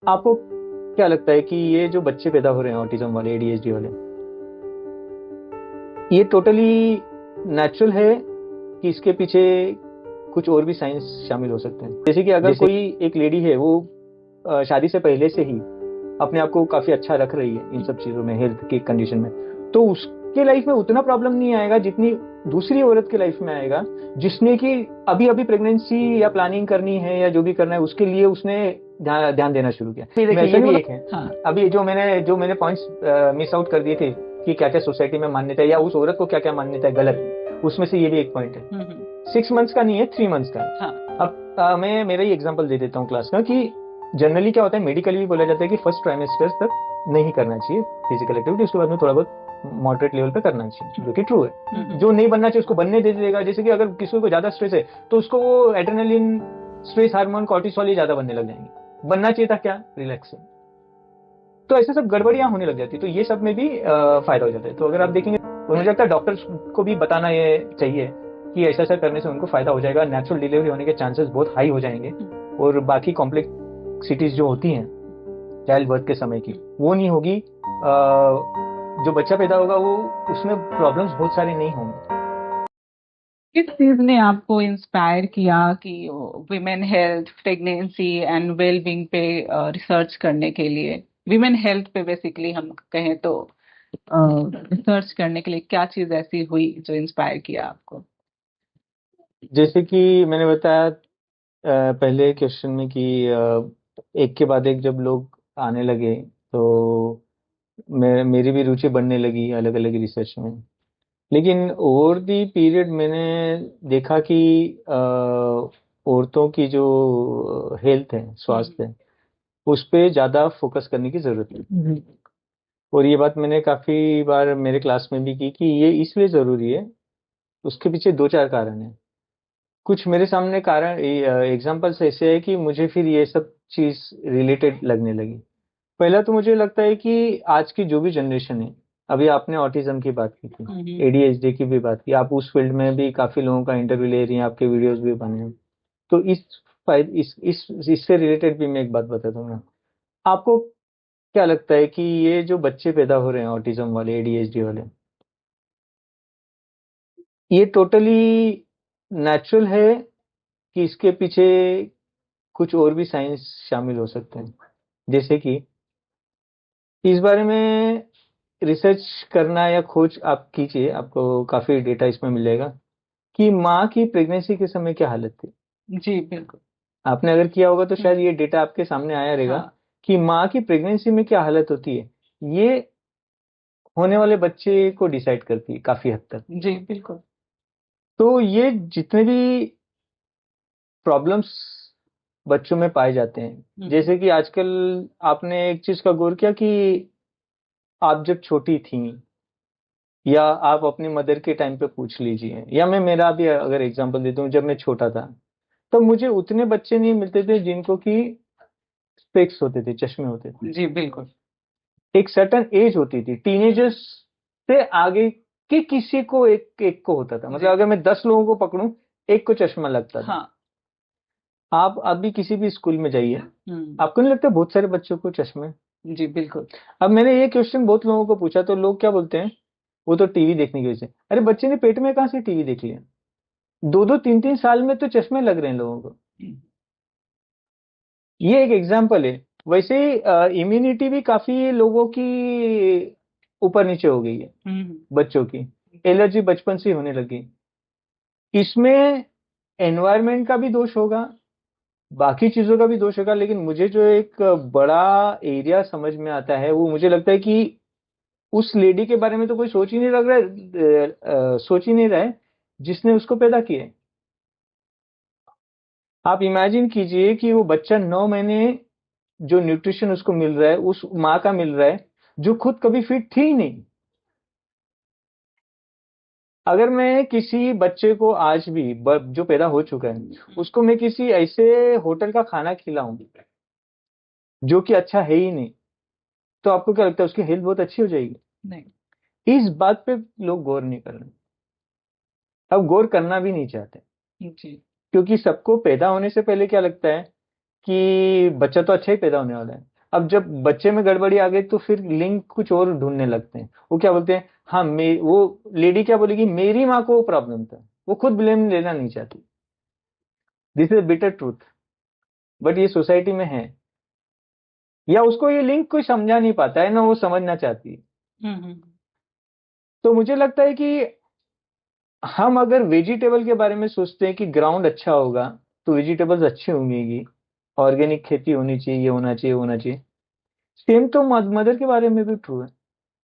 आपको क्या लगता है कि ये जो बच्चे पैदा हो रहे हैं ऑटिज्म वाले, एडीएचडी वाले, ये टोटली नेचुरल है कि इसके पीछे कुछ और भी साइंस शामिल हो सकते हैं? जैसे कि अगर कोई एक लेडी है, वो शादी से पहले से ही अपने आप को काफी अच्छा रख रही है इन सब चीजों में, हेल्थ की कंडीशन में, तो उसके लाइफ में उतना प्रॉब्लम नहीं आएगा जितनी दूसरी औरत के लाइफ में आएगा, जिसने कि अभी अभी प्रेगनेंसी या प्लानिंग करनी है या जो भी करना है उसके लिए उसने ध्यान देना शुरू किया। ये मैं देखिए, ऐसा ये नहीं भी बोला, एक है। हाँ, अभी जो मैंने पॉइंट्स मिस आउट कर दिए थे कि क्या क्या सोसाइटी में मान्यता है या उस औरत को क्या क्या मान्यता है गलत, उसमें से ये भी एक पॉइंट है। 6 मंथ्स का नहीं है, 3 मंथ्स का है। हाँ, अब मैं मेरा ही एग्जांपल दे देता हूँ क्लास का, कि जनरली क्या होता है, मेडिकली भी बोला जाता है कि फर्स्ट ट्राइमेस्टर तक नहीं करना चाहिए फिजिकल एक्टिविटी, उसके बाद में थोड़ा बहुत मॉडरेट लेवल पे करना चाहिए, जो कि ट्रू है। जो नहीं बनना चाहिए उसको बनने दे देगा। जैसे कि अगर किसी को ज्यादा स्ट्रेस है तो उसको वो एड्रेनलिन, स्ट्रेस हार्मोन, कॉर्टिसोल ये ज्यादा बनने लग जाएंगे। बनना चाहिए था क्या, रिलैक्स। तो ऐसे सब गड़बड़ियां होने लग जाती है, तो ये सब में भी फायदा हो जाता है। तो अगर आप देखेंगे तो मुझे लगता है डॉक्टर्स को भी बताना ये चाहिए कि ऐसा ऐसा करने से उनको फायदा हो जाएगा, नेचुरल डिलीवरी होने के चांसेस बहुत हाई हो जाएंगे, और बाकी कॉम्प्लेक्सिटीज जो होती हैं चाइल्ड बर्थ के समय की, वो नहीं होगी। जो बच्चा पैदा होगा वो, उसमें प्रॉब्लम्स बहुत सारे नहीं होंगे। किस चीज ने आपको इंस्पायर किया कि women health, pregnancy and well being पे रिसर्च करने के लिए? विमेन हेल्थ पे बेसिकली हम कहें तो रिसर्च करने के लिए क्या चीज ऐसी हुई जो इंस्पायर किया आपको? जैसे कि मैंने बताया पहले क्वेश्चन में कि एक के बाद एक जब लोग आने लगे, तो मेरी भी रुचि बढ़ने लगी अलग अलग रिसर्च में। लेकिन ओवर दी पीरियड मैंने देखा कि औरतों की जो हेल्थ है, स्वास्थ्य है, उस पे ज़्यादा फोकस करने की ज़रूरत है। और ये बात मैंने काफ़ी बार मेरे क्लास में भी की कि ये इसलिए ज़रूरी है, उसके पीछे दो चार कारण हैं। कुछ मेरे सामने कारण एग्जाम्पल्स ऐसे है कि मुझे फिर ये सब चीज़ रिलेटेड लगने लगी। पहला तो मुझे लगता है कि आज की जो भी जनरेशन है, अभी आपने ऑटिज्म की बात की थी, एडीएचडी की भी बात की, आप उस फील्ड में भी काफी लोगों का इंटरव्यू ले रही हैं, आपके वीडियोस भी बने हैं। तो इससे रिलेटेड भी मैं एक बात बता दूंगा। आपको क्या लगता है कि ये जो बच्चे पैदा हो रहे हैं ऑटिज्म वाले, एडीएचडी वाले, ये टोटली नेचुरल है कि इसके पीछे कुछ और भी साइंस शामिल हो सकते हैं? जैसे कि इस बारे में रिसर्च करना या खोज आप कीजिए, आपको काफी डेटा इसमें मिलेगा कि माँ की प्रेगनेंसी के समय क्या हालत थी। जी बिल्कुल। आपने अगर किया होगा तो शायद ये डेटा आपके सामने आया रहेगा, हाँ। कि माँ की प्रेगनेंसी में क्या हालत होती है। ये होने वाले बच्चे को डिसाइड करती है काफी हद तक। जी बिल्कुल। तो ये जितने भी प्रॉब्लम्स बच्चों में पाए जाते हैं, जैसे कि आजकल आपने एक चीज का गौर किया कि आप जब छोटी थी, या आप अपनी मदर के टाइम पे पूछ लीजिए, या मैं मेरा भी अगर एग्जांपल देता हूँ, जब मैं छोटा था तब मुझे उतने बच्चे नहीं मिलते थे जिनको कि स्पेक्स होते थे, चश्मे होते थे। जी बिल्कुल। एक सर्टन एज होती थी, टीनेजर्स से आगे के किसी को एक एक को होता था। मतलब अगर मैं 10 लोगों को पकड़ूं, एक को चश्मा लगता था। हाँ। आप अभी किसी भी स्कूल में जाइए, आपको नहीं लगता बहुत सारे बच्चों को चश्मे? जी बिल्कुल। अब मैंने ये क्वेश्चन बहुत लोगों को पूछा तो लोग क्या बोलते हैं, वो तो टीवी देखने की वजह से। अरे बच्चे ने पेट में कहाँ से टीवी देख लिया? 2-2 3-3 साल में तो चश्मे लग रहे हैं लोगों को। ये एक एग्जाम्पल है। वैसे ही इम्यूनिटी भी काफी लोगों की ऊपर नीचे हो गई है, बच्चों की एलर्जी बचपन से ही होने लगी। इसमें एनवायरनमेंट का भी दोष होगा, बाकी चीजों का भी दोष होगा, लेकिन मुझे जो एक बड़ा एरिया समझ में आता है, वो मुझे लगता है कि उस लेडी के बारे में तो कोई सोच ही नहीं लग रहा है, सोच ही नहीं रहा है जिसने उसको पैदा किया है। आप इमेजिन कीजिए कि वो बच्चा 9 महीने, जो न्यूट्रिशन उसको मिल रहा है उस माँ का मिल रहा है, जो खुद कभी फिट थी ही नहीं। अगर मैं किसी बच्चे को आज भी जो पैदा हो चुका है उसको मैं किसी ऐसे होटल का खाना खिलाऊं जो कि अच्छा है ही नहीं, तो आपको क्या लगता है उसकी हेल्थ बहुत अच्छी हो जाएगी? नहीं। इस बात पे लोग गौर नहीं कर रहे, अब गौर करना भी नहीं चाहते। जी। क्योंकि सबको पैदा होने से पहले क्या लगता है कि बच्चा तो अच्छा ही पैदा होने वाला है। अब जब बच्चे में गड़बड़ी आ गई तो फिर लिंक कुछ और ढूंढने लगते हैं। वो क्या बोलते हैं, हाँ वो लेडी क्या बोलेगी, मेरी माँ को वो प्रॉब्लम था, वो खुद ब्लेम लेना नहीं चाहती। This is bitter truth, but ये सोसाइटी में है, या उसको ये लिंक कोई समझा नहीं पाता है ना वो समझना चाहती है। हम्म। तो मुझे लगता है कि हम अगर वेजिटेबल के बारे में सोचते हैं कि ग्राउंड अच्छा होगा तो वेजिटेबल्स अच्छी होंगी, ऑर्गेनिक खेती होनी चाहिए, ये होना चाहिए, होना चाहिए। सेम तो मदर के बारे में भी ट्रू है।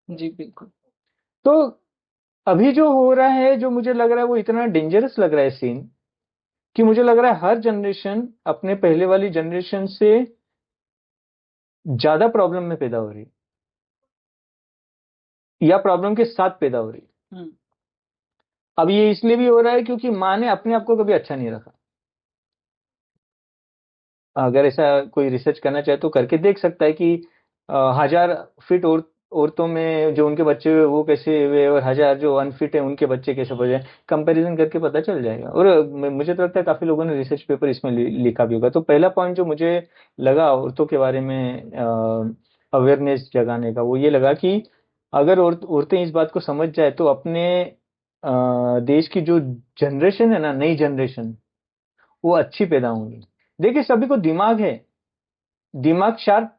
जी बिल्कुल। तो अभी जो हो रहा है, जो मुझे लग रहा है वो इतना डेंजरस लग रहा है सीन, कि मुझे लग रहा है हर जनरेशन अपने पहले वाली जनरेशन से ज्यादा प्रॉब्लम में पैदा हो रही है, या प्रॉब्लम के साथ पैदा हो रही है। हम्म। अब ये इसलिए भी हो रहा है क्योंकि माँ ने अपने आप को कभी अच्छा नहीं रखा। अगर ऐसा कोई रिसर्च करना चाहे तो करके देख सकता है कि 1000 फिट औरतों में जो उनके बच्चे हुए वो कैसे हुए, और 1000 जो अनफिट है उनके बच्चे कैसे बचे, कंपैरिजन करके पता चल जाएगा। और मुझे तो लगता है काफी लोगों ने रिसर्च पेपर इसमें लिखा भी होगा। तो पहला पॉइंट जो मुझे लगा औरतों के बारे में अवेयरनेस जगाने का, वो ये लगा कि अगर औरतें इस बात को समझ जाए तो अपने देश की जो जनरेशन है ना, नई जनरेशन, वो अच्छी पैदा होंगी। देखिए सभी को दिमाग है, दिमाग शार्प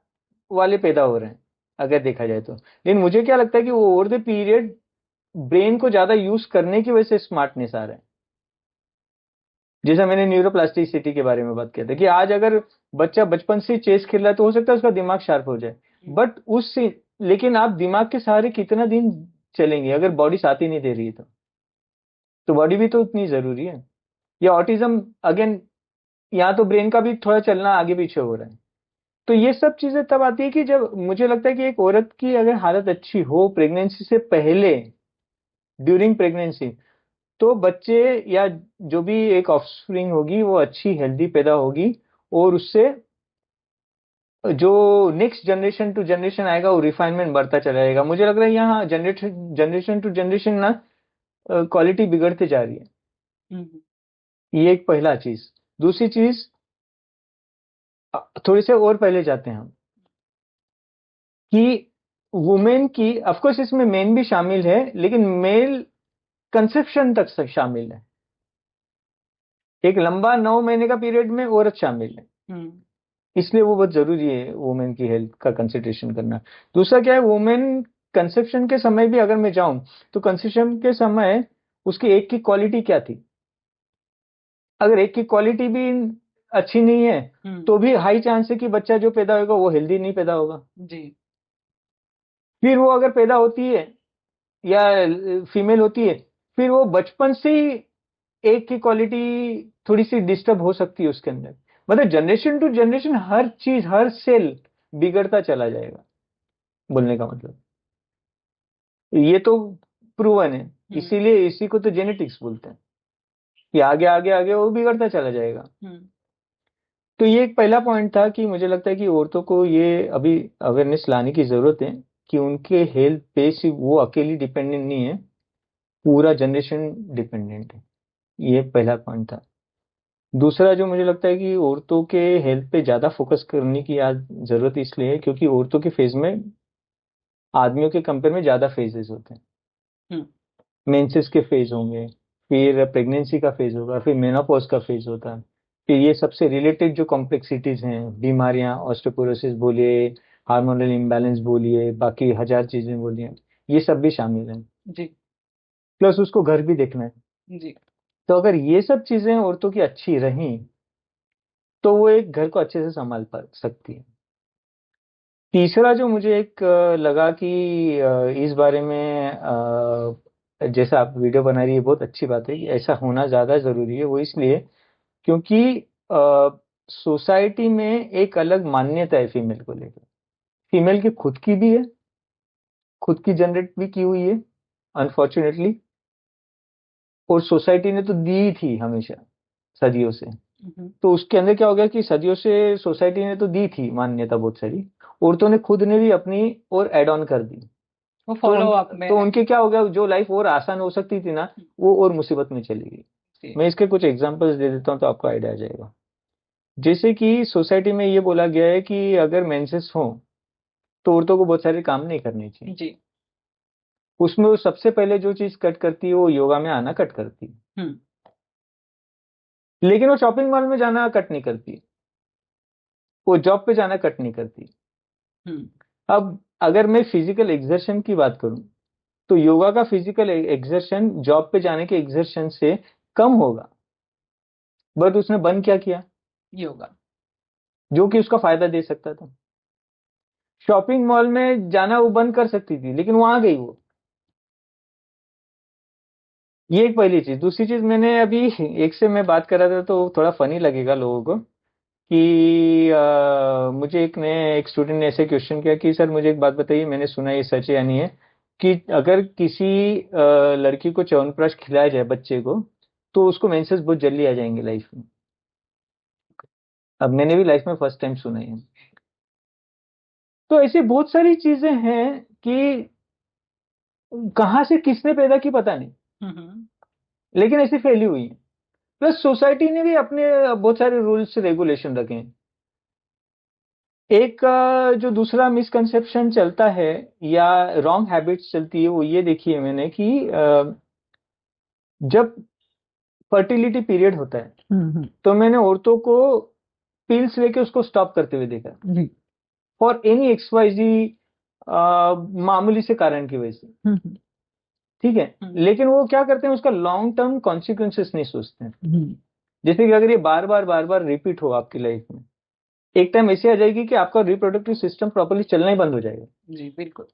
वाले पैदा हो रहे हैं अगर देखा जाए तो। लेकिन मुझे क्या लगता है कि वो ओवर द पीरियड ब्रेन को ज्यादा यूज करने की वजह से स्मार्टनेस आ रहा है। जैसा मैंने न्यूरोप्लास्टिसिटी के बारे में बात किया था कि आज अगर बच्चा बचपन से चेस खेल रहा है तो हो सकता है उसका दिमाग शार्प हो जाए, बट उससे, लेकिन आप दिमाग के सहारे कितना दिन चलेंगे अगर बॉडी साथ ही नहीं दे रही है तो बॉडी भी तो उतनी जरूरी है। या ऑटिज्म अगेन, यहाँ तो ब्रेन का भी थोड़ा चलना आगे पीछे हो रहा है। तो ये सब चीजें तब आती है कि जब मुझे लगता है कि एक औरत की अगर हालत अच्छी हो प्रेगनेंसी से पहले, ड्यूरिंग प्रेगनेंसी, तो बच्चे या जो भी एक ऑफस्प्रिंग होगी वो अच्छी हेल्दी पैदा होगी, और उससे जो नेक्स्ट जनरेशन टू जनरेशन आएगा वो रिफाइनमेंट बढ़ता चला जाएगा। मुझे लग रहा है यहाँ जनरेशन जनरेशन टू जनरेशन ना क्वालिटी बिगड़ते जा रही है। हम्म। ये एक पहला चीज। दूसरी चीज, थोड़ी से और पहले जाते हैं हम, कि वुमेन की, ऑफ कोर्स इसमें मेन भी शामिल है, लेकिन मेल कंसेप्शन तक शामिल है। एक लंबा 9 महीने का पीरियड में औरत शामिल है, हम्म। इसलिए वो बहुत जरूरी है वुमेन की हेल्थ का कंसिडरेशन करना। दूसरा क्या है, वुमेन कंसेप्शन के समय भी अगर मैं जाऊं तो कंसेप्शन के समय उसके एक की क्वालिटी क्या थी। अगर एक की क्वालिटी भी अच्छी नहीं है तो भी हाई चांस है कि बच्चा जो पैदा होगा वो हेल्दी नहीं पैदा होगा। जी। फिर वो अगर पैदा होती है या फीमेल होती है, फिर वो बचपन से ही एक की क्वालिटी थोड़ी सी डिस्टर्ब हो सकती है उसके अंदर। मतलब जनरेशन टू जनरेशन हर चीज, हर सेल बिगड़ता चला जाएगा, बोलने का मतलब ये तो प्रूवन है। इसीलिए इसी को तो जेनेटिक्स बोलते हैं कि आगे आगे आगे वो बिगड़ता चला जाएगा। तो ये एक पहला पॉइंट था कि मुझे लगता है कि औरतों को ये अभी अवेयरनेस लाने की जरूरत है कि उनके हेल्थ पे सिर्फ वो अकेली डिपेंडेंट नहीं है, पूरा जनरेशन डिपेंडेंट है। ये पहला पॉइंट था। दूसरा जो मुझे लगता है कि औरतों के हेल्थ पे ज्यादा फोकस करने की आज जरूरत इसलिए है क्योंकि औरतों के फेज में आदमियों के कंपेयर में ज्यादा फेजेस होते हैं। हम्म। मेंसेस के फेज होंगे, फिर प्रेगनेंसी का फेज होगा, फिर मेनोपॉज का फेज होता है, फिर ये सबसे रिलेटेड जो कॉम्प्लेक्सिटीज हैं, बीमारियां, ऑस्टियोपोरोसिस बोलिए, हार्मोनल इम्बैलेंस बोलिए, बाकी 1000 चीजें बोलिए, ये सब भी शामिल हैं। जी। प्लस उसको घर भी देखना है। जी। तो अगर ये सब चीजें औरतों की अच्छी रहीं तो वो एक घर को अच्छे से संभाल पा सकती है। तीसरा जो मुझे एक लगा कि इस बारे में जैसा आप वीडियो बना रही है बहुत अच्छी बात है कि ऐसा होना ज्यादा जरूरी है। वो इसलिए क्योंकि सोसाइटी में एक अलग मान्यता है फीमेल को लेकर। फीमेल की खुद की भी है, खुद की जनरेट भी की हुई है अनफॉर्चुनेटली, और सोसाइटी ने तो दी थी हमेशा, सदियों से। तो उसके अंदर क्या हो गया कि सदियों से सोसाइटी ने तो दी थी मान्यता बहुत सारी, औरतों ने खुद ने भी अपनी और एड ऑन कर दी। वो फॉलो अप में तो उनके क्या हो गया, जो लाइफ और आसान हो सकती थी ना वो और मुसीबत में चली गई। जी। मैं इसके कुछ एग्जांपल्स दे देता हूँ तो आपको आइडिया आ जाएगा। जैसे कि सोसाइटी में ये बोला गया है कि अगर मेंसेस हो तो औरतों को बहुत सारे काम नहीं करने चाहिए। जी। उसमें वो सबसे पहले जो चीज कट करती है वो योगा में आना कट करती है, हम्म। लेकिन वो शॉपिंग मॉल में जाना कट नहीं करती, वो जॉब पे जाना कट नहीं करती। हम्म। अब अगर मैं फिजिकल एक्सर्शन की बात करूं तो योगा का फिजिकल एक्सर्शन जॉब पे जाने के एक्सर्शन से कम होगा, बट उसने बंद क्या किया, योगा। जो कि उसका फायदा दे सकता था। शॉपिंग मॉल में जाना वो बंद कर सकती थी, लेकिन वहां गई वो। ये एक पहली चीज। दूसरी चीज, मैंने अभी एक से मैं बात कर रहा था तो थोड़ा फनी लगेगा लोगों को कि मुझे एक स्टूडेंट ने ऐसे क्वेश्चन किया कि सर मुझे एक बात बताइए, मैंने सुना ये सच है या नहीं है कि अगर किसी लड़की को च्यवनप्राश खिलाया जाए बच्चे को तो उसको मेंसेस बहुत जल्दी आ जाएंगे लाइफ में। अब मैंने भी लाइफ में फर्स्ट टाइम सुना है। तो ऐसी बहुत सारी चीजें हैं कि कहाँ से किसने पैदा की पता नहीं, हम्म। लेकिन ऐसी फैली हुई है। प्लस सोसाइटी ने भी अपने बहुत सारे रूल्स रेगुलेशन रखे हैं। एक जो दूसरा मिसकंसेप्शन चलता है या रॉन्ग हैबिट्स चलती है वो ये देखी है मैंने कि जब फर्टिलिटी पीरियड होता है तो मैंने औरतों को पिल्स लेके उसको स्टॉप करते हुए देखा, जी। फॉर एनी XYZ मामूली से कारण की वजह से। ठीक है, लेकिन वो क्या करते हैं, उसका लॉन्ग टर्म कॉन्सिक्वेंसेस नहीं सोचते हैं। जैसे कि अगर ये बार बार रिपीट हो आपकी लाइफ में, एक टाइम ऐसी आ जाएगी कि आपका रिप्रोडक्टिव सिस्टम प्रॉपर्ली चलना ही बंद हो जाएगा। जी बिल्कुल।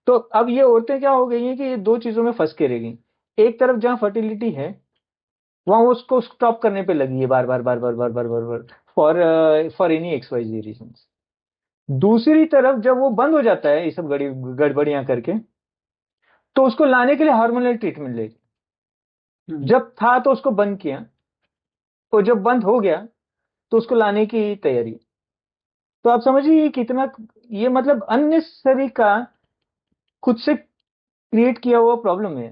तो अब ये औरतें क्या हो गई हैं कि ये दो चीजों में फंस के रह गई। एक तरफ जहां फर्टिलिटी है वहां वो उसको स्टॉप करने पे लगी है बार बार बार बार बार बार बार बार, फॉर एनी XYZ रीजंस। दूसरी तरफ जब वो बंद हो जाता है ये सब गड़बड़ियां करके, तो उसको लाने के लिए हार्मोनल ट्रीटमेंट लेगी। जब था तो उसको बंद किया, और जब बंद हो गया तो उसको लाने की तैयारी। तो आप समझिए ये कितना, ये मतलब अननेसेसरी का खुद से क्रिएट किया हुआ प्रॉब्लम है।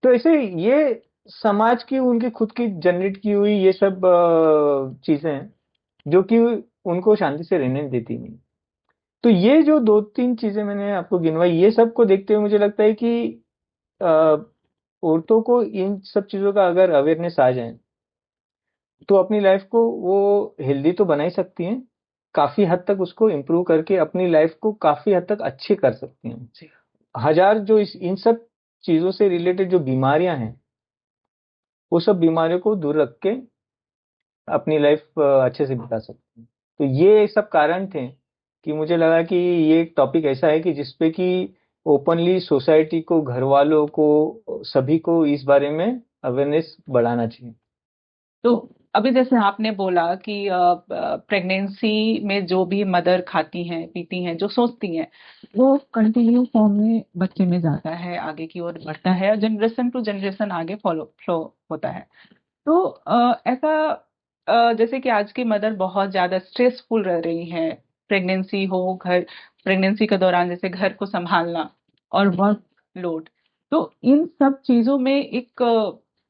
तो ऐसे ये समाज की उनकी खुद की जनरेट की हुई ये सब चीजें हैं जो कि उनको शांति से रहने नहीं देती नहीं। तो ये जो दो तीन चीजें मैंने आपको गिनवाई, ये सब को देखते हुए मुझे लगता है कि अ, औरतों को इन सब चीजों का अगर अवेयरनेस आ जाए तो अपनी लाइफ को वो हेल्दी तो बना ही सकती हैं, काफी हद तक उसको इम्प्रूव करके अपनी लाइफ को काफी हद तक अच्छी कर सकती हैं। जी। हजार जो इन सब चीजों से रिलेटेड जो बीमारियां हैं वो सब बीमारियों को दूर रख के अपनी लाइफ अच्छे से बिता सकते हैं। तो ये सब कारण थे कि मुझे लगा कि ये एक टॉपिक ऐसा है कि जिसपे कि ओपनली सोसाइटी को, घर वालों को, सभी को इस बारे में अवेयरनेस बढ़ाना चाहिए। तो अभी जैसे आपने बोला कि प्रेगनेंसी में जो भी मदर खाती हैं पीती हैं जो सोचती हैं वो कंटिन्यू फॉर्म में बच्चे में जाता है, आगे की ओर बढ़ता है और जनरेशन टू जनरेशन आगे फॉलो फ्लो होता है। तो ऐसा जैसे कि आज की मदर बहुत ज्यादा स्ट्रेसफुल रह रही है, प्रेगनेंसी हो, घर प्रेगनेंसी के दौरान जैसे घर को संभालना और वर्क लोड, तो इन सब चीजों में एक